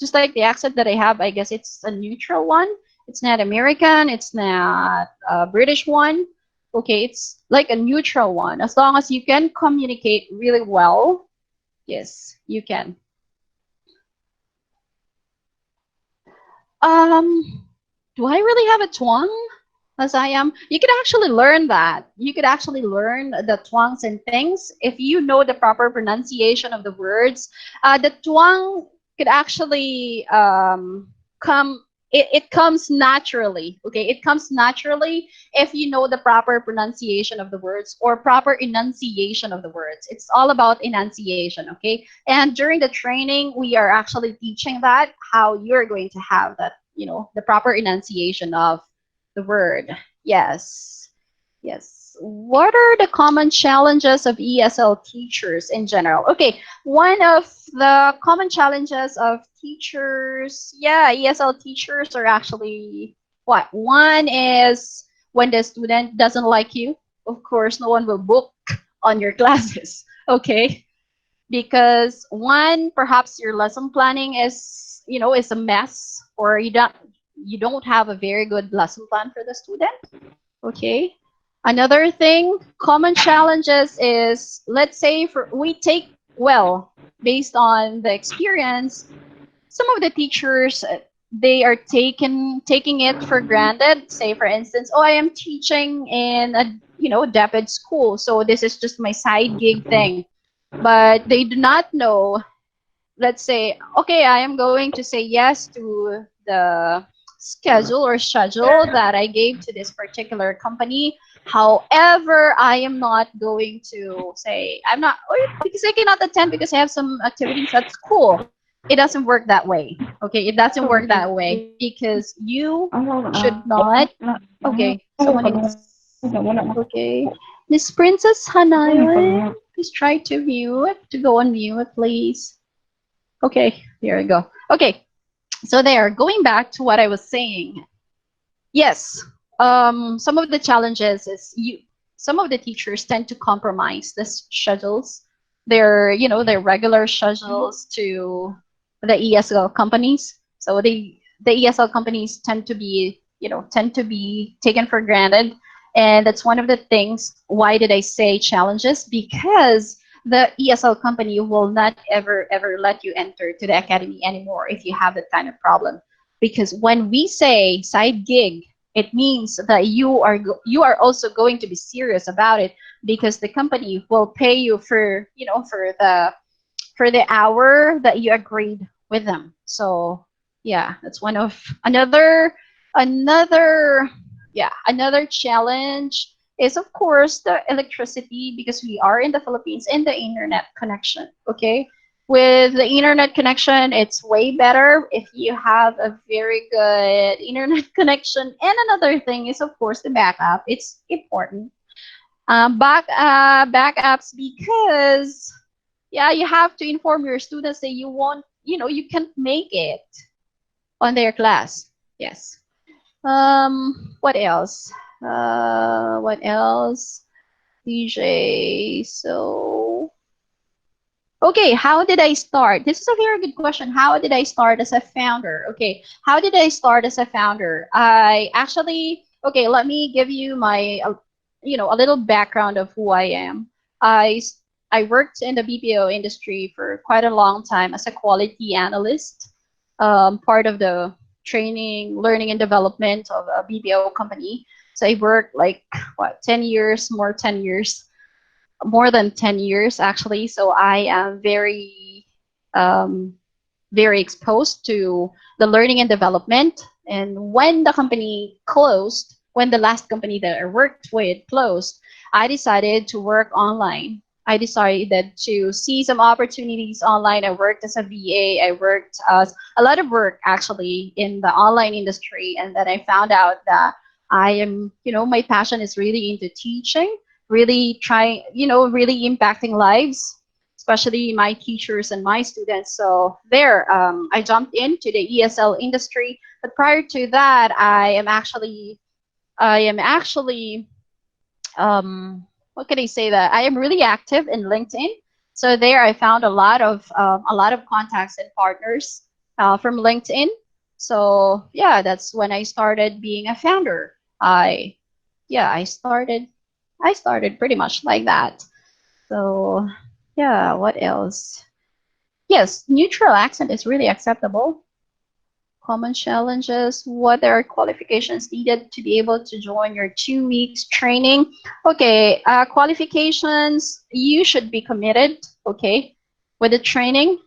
just like the accent that I have. I guess it's a neutral one. It's not American. It's not a British one. Okay, it's like a neutral one. As long as you can communicate really well, yes, you can. Um, do I really have a twang as I am? You could actually learn that. You could actually learn the twangs and things if you know the proper pronunciation of the words. The twang could actually come. It comes naturally. Okay, it comes naturally if you know the proper pronunciation of the words or proper enunciation of the words. It's all about enunciation. Okay, and during the training, we are actually teaching that how you're going to have that. The proper enunciation of the word. Yes. Yes. What are the common challenges of ESL teachers in general? Okay, one of the common challenges of teachers, yeah, ESL teachers are actually what? One is when the student doesn't like you. Of course, no one will book on your classes. Okay, because one, perhaps your lesson planning is a mess, or you don't have a very good lesson plan for the student. Okay, another thing, common challenges is, let's say, for we take, well, based on the experience, some of the teachers, they are taking it for granted. Say, for instance, oh, I am teaching in a DepEd school, so this is just my side gig thing. But they do not know, let's say, okay, I am going to say yes to the schedule that I gave to this particular company. However, I am not going to say, I'm not, or because I cannot attend because I have some activities at school. It doesn't work that way. Okay, it doesn't work that way because you should not. Okay, someone is. Okay, Miss Princess Hanayon, please try to go on mute, please. Okay, here we go. Okay, so there, going back to what I was saying. Yes, some of the challenges is some of the teachers tend to compromise the schedules, their regular schedules to the ESL companies. So the ESL companies tend to be taken for granted, and that's one of the things. Why did I say challenges? Because the ESL company will not ever let you enter to the academy anymore if you have that kind of problem. Because when we say side gig, it means that you are also going to be serious about it, because the company will pay you for, for the hour that you agreed with them. So yeah, that's one of another another challenge is of course the electricity, because we are in the Philippines, and the internet connection. Okay, with the internet connection, it's way better if you have a very good internet connection. And another thing is of course the backup. It's important. Backups, because yeah, you have to inform your students that you won't, you can't make it on their class. Yes. What else? What else? DJ. So, okay, how did I start? This is a very good question. How did I start as a founder? Okay, how did I start as a founder? I actually, okay, let me give you my, a little background of who I am. I I worked in the BPO industry for quite a long time as a quality analyst, part of the training, learning, and development of a BPO company. So I worked like what 10 years, more than 10 years actually. So I am um, very exposed to the learning and development. And when the company closed, when the last company that I worked with closed, I decided to work online. I decided to see some opportunities online. I worked as a VA. I worked as a lot of work actually in the online industry. And then I found out that I am, my passion is really into teaching, really trying, really impacting lives, especially my teachers and my students. So there, I jumped into the ESL industry. But prior to that, I am actually, what can I say, that I am really active in LinkedIn. So there, I found a lot of contacts and partners from LinkedIn. So yeah, that's when I started being a founder. I started pretty much like that. So yeah, what else? Yes, neutral accent is really acceptable. Common challenges. What are qualifications needed to be able to join your 2 weeks training? Okay, qualifications. You should be committed. Okay, with the training.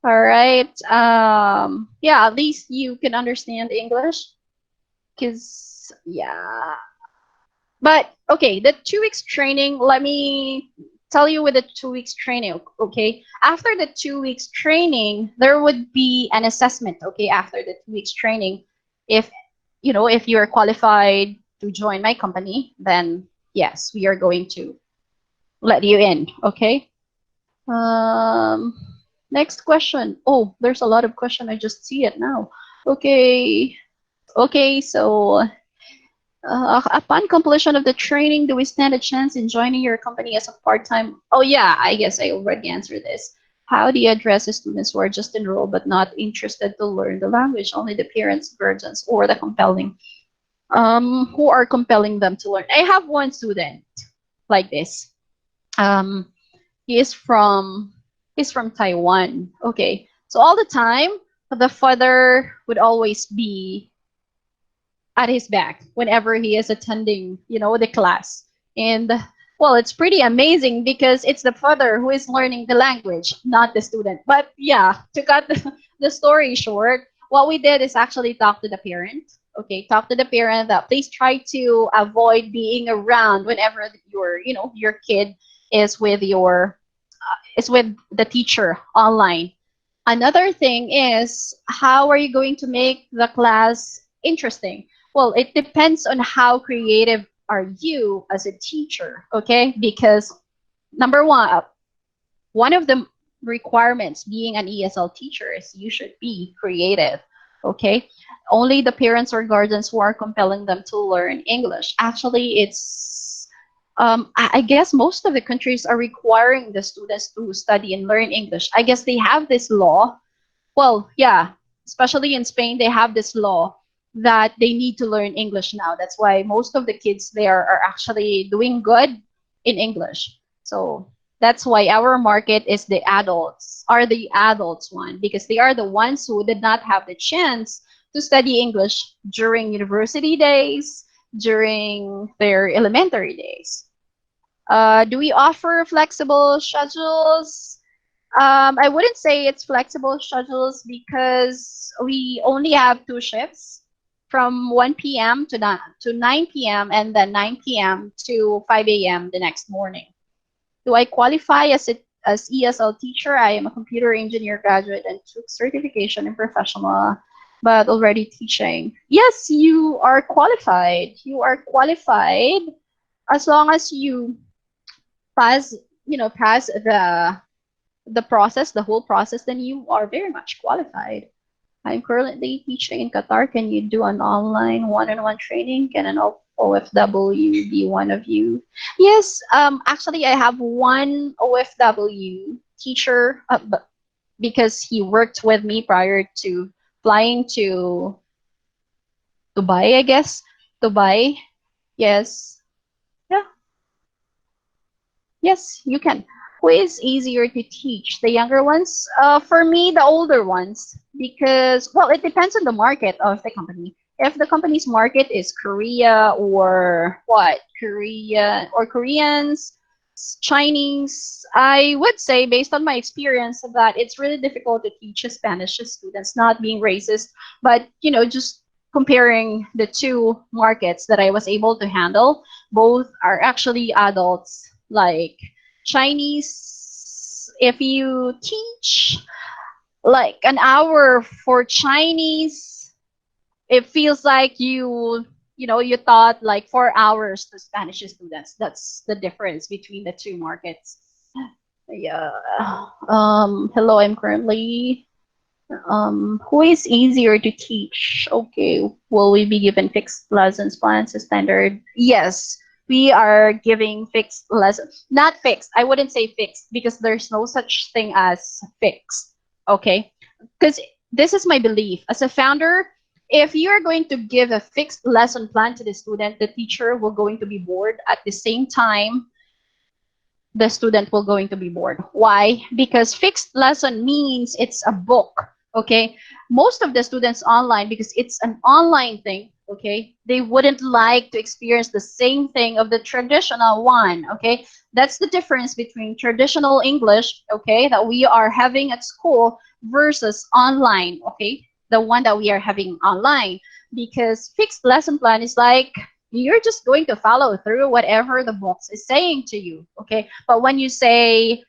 All right. Yeah, at least you can understand English. Cause yeah, but okay, the 2 weeks training, let me tell you with the 2 weeks training, okay? After the 2 weeks training, there would be an assessment, okay, after the 2 weeks training. If if you are qualified to join my company, then yes, we are going to let you in, okay? Um, Next question. Oh, there's a lot of question. I just see it now. Okay. Okay, so upon completion of the training, do we stand a chance in joining your company as a part-time? Oh yeah, I guess I already answered this. How do you address the students who are just enrolled but not interested to learn the language? Only the parents, guardians, or the who are compelling them to learn? I have one student like this. Um, he is from he's from Taiwan. Okay, so all the time the father would always be at his back whenever he is attending, the class. And well, it's pretty amazing because it's the father who is learning the language, not the student. But yeah, to cut the story short, what we did is actually talk to the parent. Okay, talk to the parent that please try to avoid being around whenever your kid is with the teacher online. Another thing is, how are you going to make the class interesting? Well, it depends on how creative are you as a teacher, okay? Because number one of the requirements being an ESL teacher is you should be creative, okay? Only the parents or guardians who are compelling them to learn English. Actually, I guess most of the countries are requiring the students to study and learn English. I guess they have this law. Well, yeah, especially in Spain, they have this law that they need to learn English now. That's why most of the kids there are actually doing good in English. So That's why our market is the adults, are the adults one, because they are the ones who did not have the chance to study English during university days, during their elementary days. Do we offer flexible schedules? I wouldn't say it's flexible schedules because we only have two shifts from 1 p.m. to 9 p.m. and then 9 p.m. to 5 a.m. the next morning. Do I qualify as ESL teacher? I am a computer engineer graduate and took certification in professional, but already teaching. Yes, you are qualified. You are qualified as long as you pass, pass the process, the whole process, then you are very much qualified. I'm currently teaching in Qatar. Can you do an online one-on-one training? Can an OFW be one of you? Yes, actually, I have one OFW teacher, but because he worked with me prior to flying to Dubai, I guess. Dubai, yes. Yeah, yes, you can. Who is easier to teach? The younger ones? For me, the older ones. Because, well, it depends on the market of the company. If the company's market is Korea or what? Korea or Koreans, Chinese, I would say, based on my experience, that it's really difficult to teach Spanish to students, not being racist, but, just comparing the two markets that I was able to handle, both are actually adults. Like Chinese, if you teach like an hour for Chinese, it feels like you taught like 4 hours to Spanish students. That's the difference between the two markets. Yeah. Hello, I'm currently who is easier to teach? Okay, will we be given fixed lessons plans as standard? Yes, we are giving fixed lessons. Not fixed. I wouldn't say fixed because there's no such thing as fixed. Okay, because this is my belief as a founder. If you are going to give a fixed lesson plan to the student, the teacher will going to be bored. At the same time, the student will going to be bored. Why? Because fixed lesson means it's a book. Okay, most of the students online, because it's an online thing, okay, they wouldn't like to experience the same thing of the traditional one. Okay, that's the difference between traditional English, okay, that we are having at school versus online, okay, the one that we are having online. Because fixed lesson plan is like you're just going to follow through whatever the box is saying to you. Okay, but when you say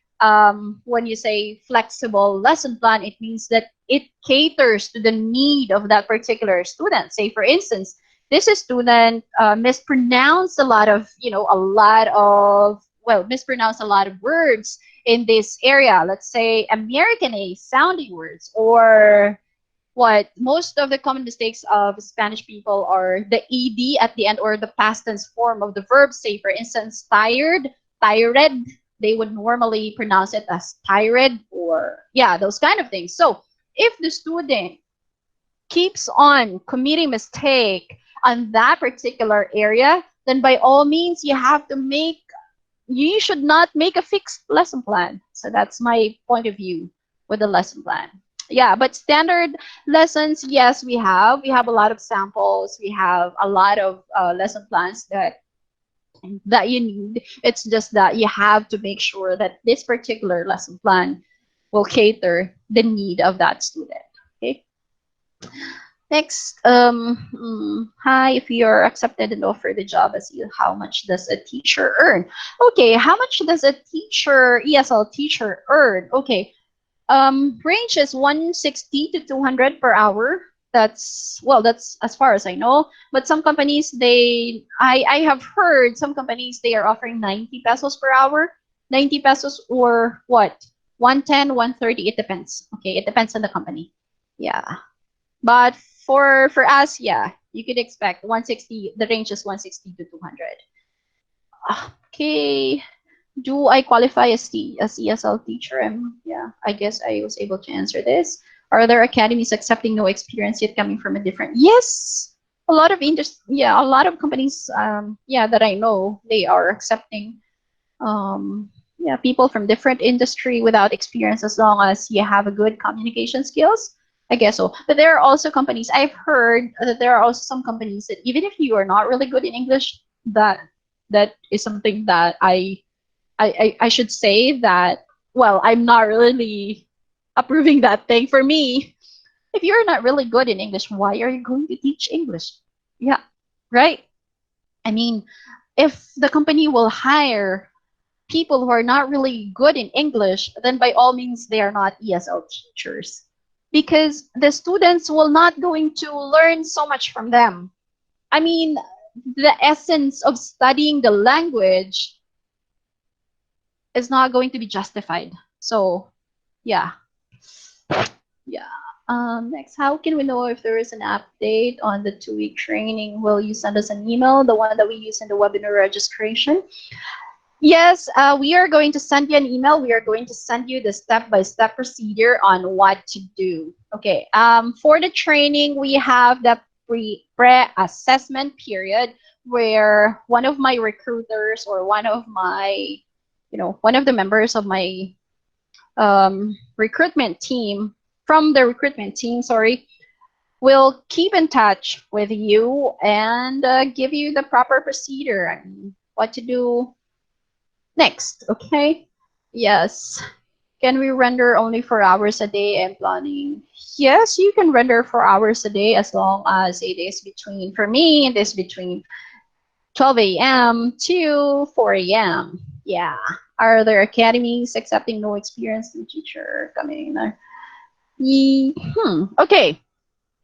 flexible lesson plan, it means that it caters to the need of that particular student. Say for instance, this student mispronounced a lot of mispronounced a lot of words in this area. Let's say Americanized sounding words, or what most of the common mistakes of Spanish people are the ed at the end or the past tense form of the verb. Say for instance, tired, they would normally pronounce it as tired, or yeah, those kind of things. So if the student keeps on committing mistake on that particular area, then by all means you should not make a fixed lesson plan. So that's my point of view with the lesson plan. Yeah, but standard lessons, yes, we have a lot of samples, we have a lot of lesson plans that you need. It's just that you have to make sure that this particular lesson plan will cater the need of that student. Okay. Next, hi, if you're accepted and offered the job as you, how much does a teacher earn? Okay, how much does a ESL teacher earn? Okay, range is 160 to 200 per hour. That's as far as I know. But some companies, I have heard some companies, they are offering 90 pesos per hour. 90 pesos or what? 110, 130, it depends. Okay, it depends on the company. Yeah. But for us, yeah, you could expect 160, the range is 160 to 200. Okay. Do I qualify as ESL teacher? Yeah, I guess I was able to answer this. Are there academies accepting no experience yet coming from a different? Yes, a lot of a lot of companies, that I know, they are accepting yeah, people from different industry without experience, as long as you have a good communication skills. I guess so. But there are also companies, I've heard that there are also some companies that even if you are not really good in English, that that is something that I should say that, well, I'm not really approving that thing. For me, if you're not really good in English, why are you going to teach English? Yeah, right? I mean, if the company will hire people who are not really good in English, then by all means they are not ESL teachers, because the students will not going to learn so much from them. I mean, the essence of studying the language is not going to be justified. So yeah, yeah. Next, how can we know if there is an update on the 2-week training? Will you send us an email, the one that we use in the webinar registration? Yes, we are going to send you an email. We are going to send you the step-by-step procedure on what to do. Okay. For the training, we have the pre-assessment period where one of my recruiters or one of my, one of the members of my recruitment team, from the recruitment team, sorry, will keep in touch with you and give you the proper procedure and what to do next. Okay. Yes. Can we render only 4 hours a day and planning? Yes, you can render 4 hours a day as long as it is between, for me, it is between 12 a.m. to 4 a.m. Yeah. Are there academies accepting no experienced teacher coming? Okay.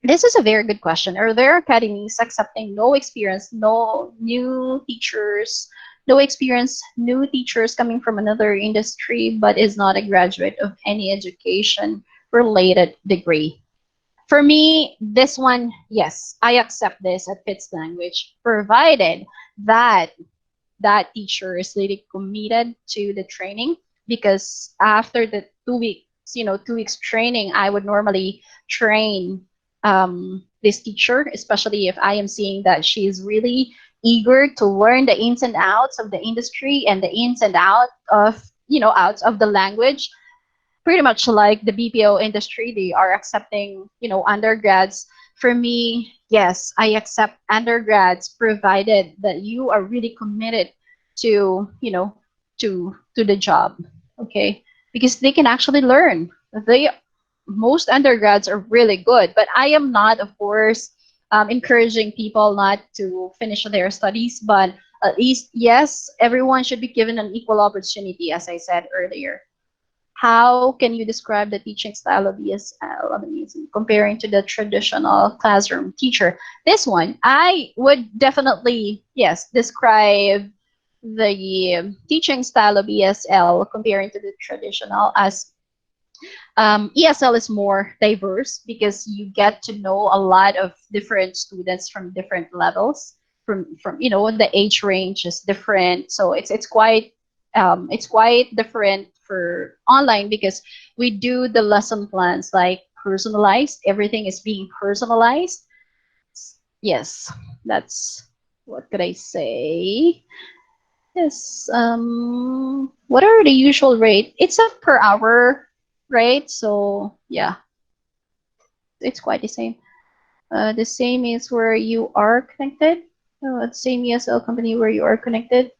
This is a very good question. Are there academies accepting no experience, no new teachers, no experience, new teachers coming from another industry, but is not a graduate of any education related degree? For me, this one, yes, I accept this at Fitslanguage, provided that that teacher is really committed to the training, because after the 2 weeks, 2 weeks training, I would normally train this teacher, especially if I am seeing that she is really eager to learn the ins and outs of the industry and the ins and outs of the language. Pretty much like the BPO industry, they are accepting, undergrads. For me, yes, I accept undergrads provided that you are really committed to, to the job. Okay, because they can actually learn. They Most undergrads are really good, but I am not, of course, encouraging people not to finish their studies, but at least, yes, everyone should be given an equal opportunity, as I said earlier. How can you describe the teaching style of ESL? Amazing. Comparing to the traditional classroom teacher. This one, I would definitely, yes, describe the teaching style of ESL comparing to the traditional as ESL is more diverse because you get to know a lot of different students from different levels. From the age range is different, so it's quite different for online because we do the lesson plans like personalized. Everything is being personalized. Yes, that's what could I say. Yes. What are the usual rate? It's a per hour, right? So yeah, it's quite the same. The same is where you are connected. The same ESL company where you are connected.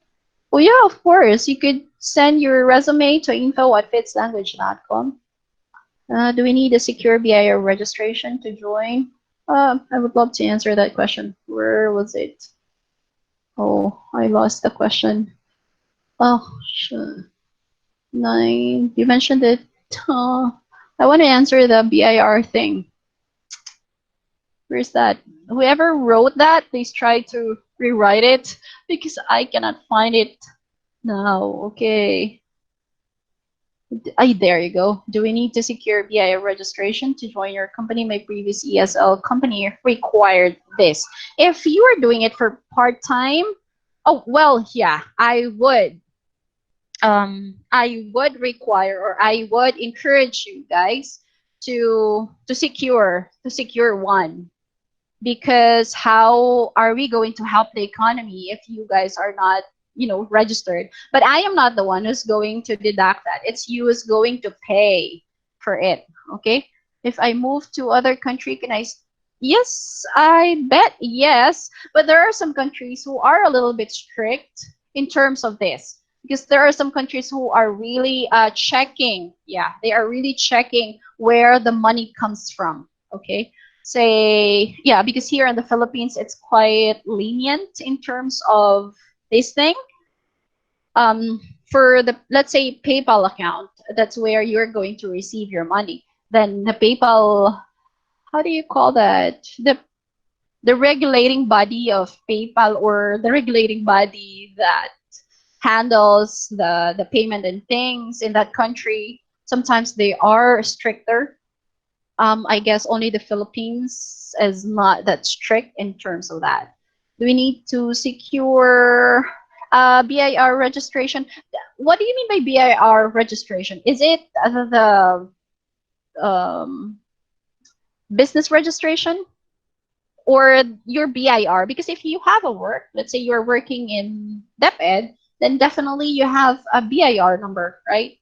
Oh yeah, of course. You could send your resume to info@fitslanguage.com. Do we need a secure BIR registration to join? I would love to answer that question. Where was it? Oh, I lost the question. Oh, sure. 9. You mentioned it. Uh, I want to answer the BIR thing. Where's that? Whoever wrote that, please try to rewrite it because I cannot find it now. Okay. There you go. Do we need to secure BIR registration to join your company? My previous ESL company required this. If you are doing it for part-time, oh, well, yeah, I would require, or I would encourage you guys to secure one, because how are we going to help the economy if you guys are not registered. But I am not the one who's going to deduct that. It's you who's going to pay for it. Okay. If I move to other country, can I? Yes, I bet yes. But there are some countries who are a little bit strict in terms of this, because there are some countries who are really checking. Yeah, they are really checking where the money comes from. Okay. Say, yeah, because here in the Philippines, it's quite lenient in terms of this thing. For the, let's say, PayPal account, that's where you're going to receive your money. Then the PayPal, how do you call that? The regulating body of PayPal, or the regulating body that handles the payment and things in that country, sometimes they are stricter. I guess only the Philippines is not that strict in terms of that. Do we need to secure BIR registration? What do you mean by BIR registration? Is it the business registration or your BIR? Because if you have a work, let's say you're working in DepEd, then definitely you have a BIR number, right?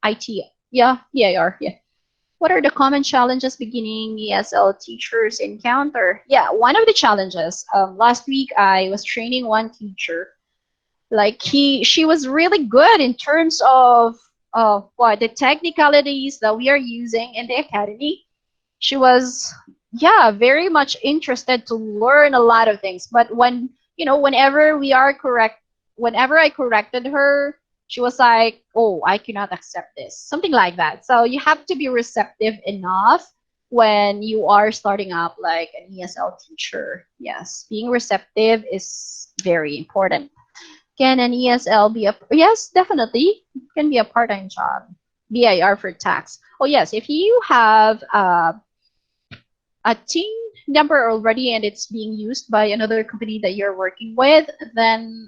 IT, yeah, BIR, yeah. What are the common challenges beginning ESL teachers encounter? Yeah, one of the challenges, last week I was training one teacher. Like she was really good in terms of what the technicalities that we are using in the academy. She was, yeah, very much interested to learn a lot of things. But whenever whenever I corrected her, she was like, oh, I cannot accept this, something like that. So you have to be receptive enough when you are starting up like an ESL teacher. Yes, being receptive is very important. Can an ESL be a, yes, definitely, it can be a part-time job. BIR for tax. Oh yes, if you have a team number already and it's being used by another company that you're working with, then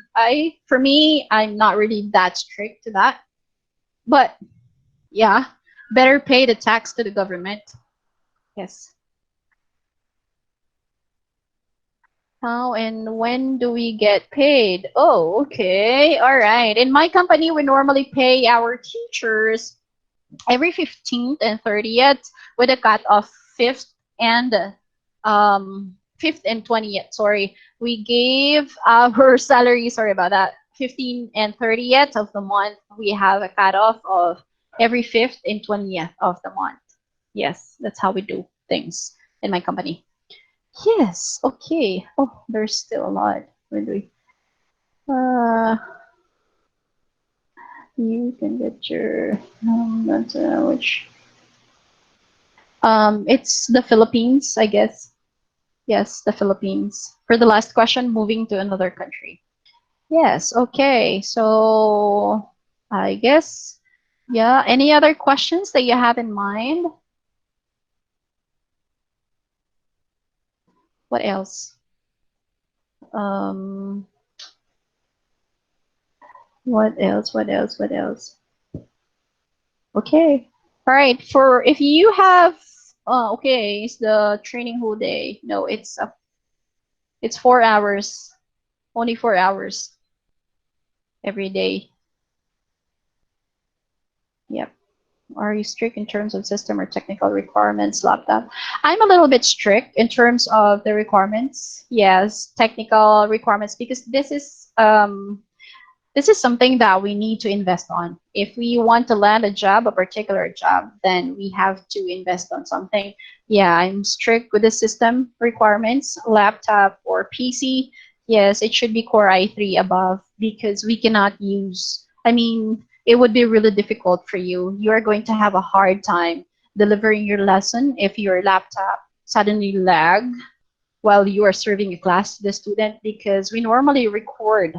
for me, I'm not really that strict to that. But yeah, better pay the tax to the government. Yes. How and when do we get paid? Oh, okay. All right. In my company, we normally pay our teachers every 15th and 30th with a cut of 5th and 5th and 20th. Sorry. We gave our salary, sorry about that, 15th and 30th of the month. We have a cutoff of every 5th and 20th of the month. Yes, that's how we do things in my company. Yes, okay. Oh, there's still a lot. Where do we? You can get your that's which it's the Philippines, I guess. Yes, the Philippines. For the last question, moving to another country. Yes, okay. So I guess, yeah, any other questions that you have in mind? What else? What else? What else? What else? Okay. All right. For if you have, okay, it's the training whole day. No, it's 4 hours, only 4 hours every day. Yep. Are you strict in terms of system or technical requirements, laptop? I'm a little bit strict in terms of the requirements. Yes, technical requirements, because this is something that we need to invest on. If we want to land a job, a particular job, then we have to invest on something. Yeah, I'm strict with the system requirements, laptop or PC. Yes, it should be Core i3 above, because we cannot use, I mean, it would be really difficult for you. You are going to have a hard time delivering your lesson if your laptop suddenly lag while you are serving a class to the student, because we normally record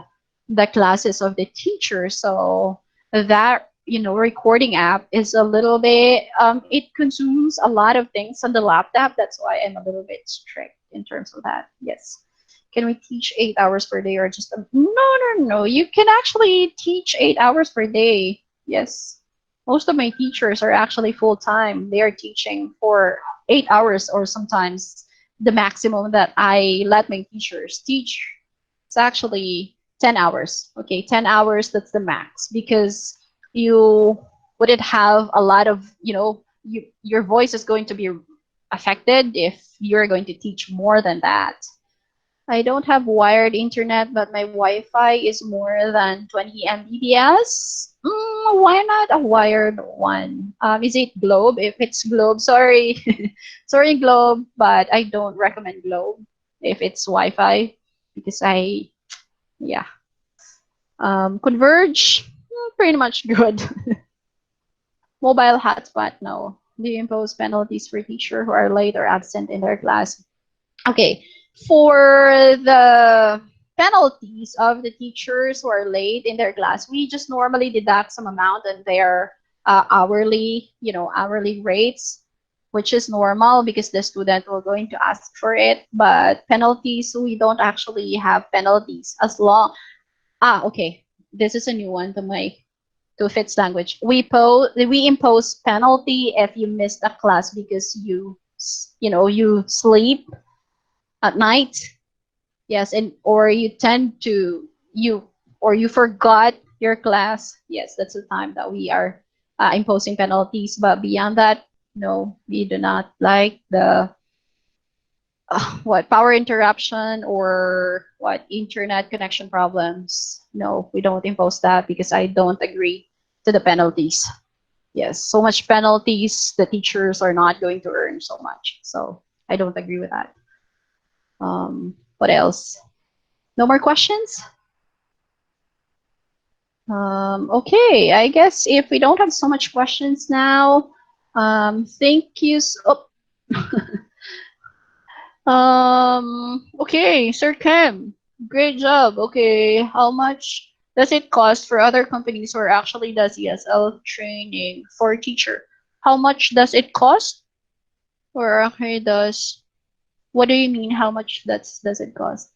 the classes of the teacher. So that, recording app is a little bit, it consumes a lot of things on the laptop. That's why I'm a little bit strict in terms of that. Yes. Can we teach 8 hours per day or just no. You can actually teach 8 hours per day. Yes. Most of my teachers are actually full-time. They are teaching for 8 hours, or sometimes the maximum that I let my teachers teach. It's actually 10 hours. Okay, 10 hours, that's the max, because you wouldn't have a lot of, your voice is going to be affected if you're going to teach more than that. I don't have wired internet, but my Wi-Fi is more than 20 Mbps. Why not a wired one? Is it Globe? If it's Globe, sorry, sorry Globe, but I don't recommend Globe if it's Wi-Fi, because yeah. Converge, pretty much good. Mobile hotspot, no. Do you impose penalties for teachers who are late or absent in their class? Okay, for the penalties of the teachers who are late in their class, we just normally deduct some amount on their hourly rates, which is normal because the student will going to ask for it. But penalties, we don't actually have penalties as long. Okay. This is a new one to Fitslanguage. We impose penalty if you missed a class because you sleep at night. Yes, and or you tend to you or you forgot your class. Yes, that's the time that we are imposing penalties. But beyond that, no, we do not like the what power interruption or what internet connection problems. No, we don't impose that because I don't agree to the penalties. Yes, so much penalties, the teachers are not going to earn so much. So I don't agree with that. What else? No more questions? Okay, I guess if we don't have so much questions now, thank you. Okay, Sir Kim, great job. Okay, how much does it cost for other companies or actually does ESL training for teacher? How much does it cost? Or okay, what do you mean? How much does it cost?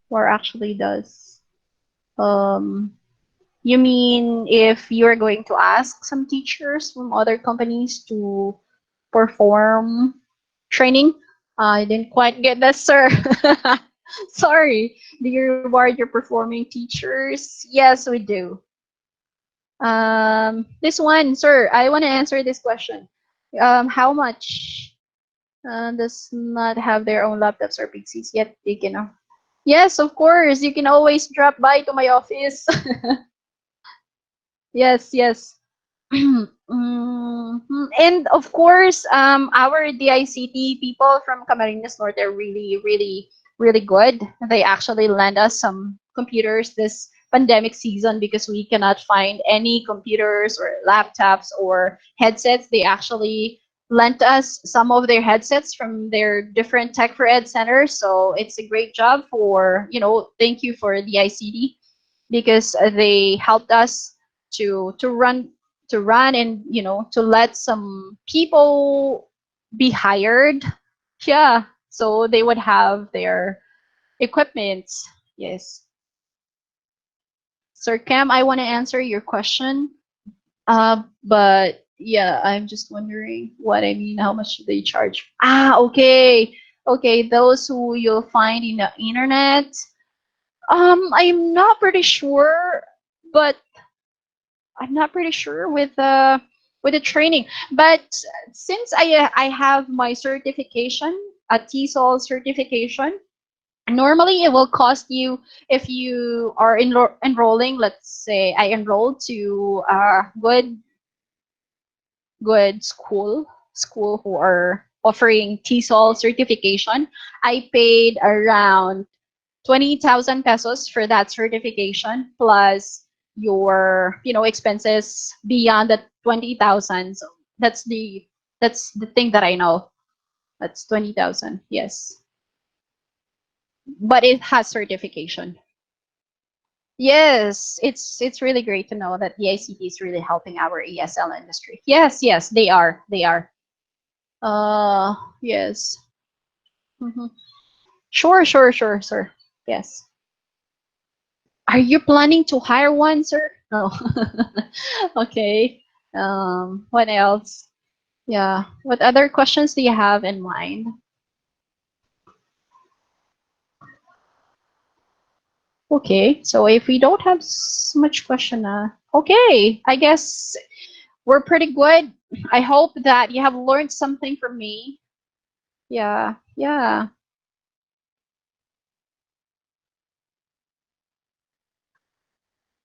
Or actually does? Um, you mean if you're going to ask some teachers from other companies to perform training? I didn't quite get that, sir. Sorry. Do you reward your performing teachers? Yes, we do. This one, sir, I want to answer this question. How much does not have their own laptops or PCs yet? They can. Yes, of course. You can always drop by to my office. Yes, yes. And of course, our DICT people from Camarines Norte are really, really, really good. They actually lend us some computers this pandemic season because we cannot find any computers or laptops or headsets. They actually lent us some of their headsets from their different Tech for Ed centers. So it's a great job thank you for DICT because they helped us to run and to let some people be hired, yeah, so they would have their equipment. Yes, Sir Cam, I want to answer your question, but yeah, I'm just wondering what I mean, how much do they charge. Okay, okay, those who you'll find in the internet. I'm not pretty sure, but I'm not pretty sure with the training. But since I have my certification, a TESOL certification, normally it will cost you if you are enrolling. Let's say I enrolled to a good school who are offering TESOL certification. I paid around 20,000 pesos for that certification plus your expenses beyond the 20,000. So that's the thing that I know. That's 20,000. Yes. But it has certification. Yes, it's really great to know that the ICT is really helping our ESL industry. Yes, yes, they are. They are. Yes. Mhm. Sure, sure, sure, sir. Yes. Are you planning to hire one, sir? No. Okay. What else? Yeah. What other questions do you have in mind? Okay, so if we don't have much question, okay, I guess we're pretty good. I hope that you have learned something from me. Yeah, yeah.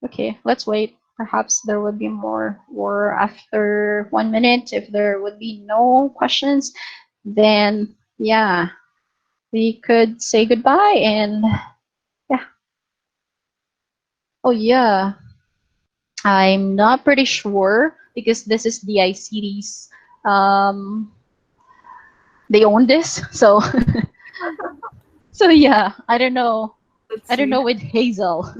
Okay, let's wait. Perhaps there would be more, or after 1 minute, if there would be no questions, then yeah, we could say goodbye and yeah. Oh yeah, I'm not pretty sure because this is DICT's. Um, they own this, so so yeah. I don't know. Let's I don't see. know with Hazel.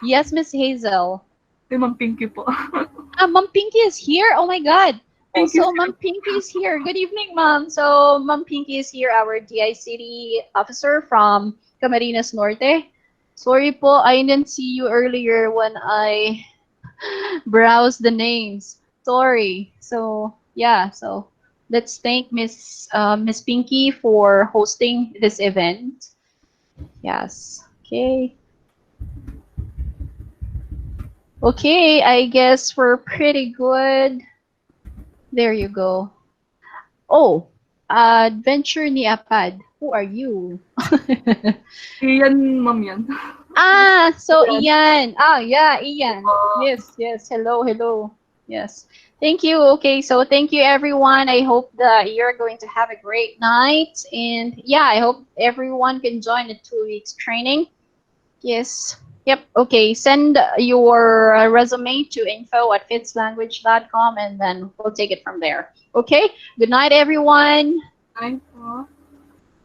Yes, Miss Hazel. Si Ma'am Pinky po. Ah, Mom Pinky is here. Oh my God. Oh, Thank you, so sir. Mom Pinky is here. Good evening, Mom. So Mom Pinky is here, our DICT officer from Camarines Norte. Sorry po, I didn't see you earlier when I browsed the names. Sorry. So yeah, so let's thank Miss Pinky for hosting this event. Yes. Okay. Okay, I guess we're pretty good. There you go. Oh, Adventure ni Apad. Who are you? Iyan, ma'am yan. Ah, so Ayan. Ian. Ah, yeah, Ian. Uh, Yes, yes. Hello, hello. Yes. Thank you. Okay, so thank you everyone. I hope that you're going to have a great night. And yeah, I hope everyone can join the 2 weeks training. Yes. Yep. Okay. Send your resume to info@fitslanguage.com and then we'll take it from there. Okay. Good night, everyone. Ay po.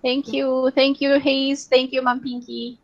Thank you. Thank you, Hayes. Thank you, Ma'am Pinky.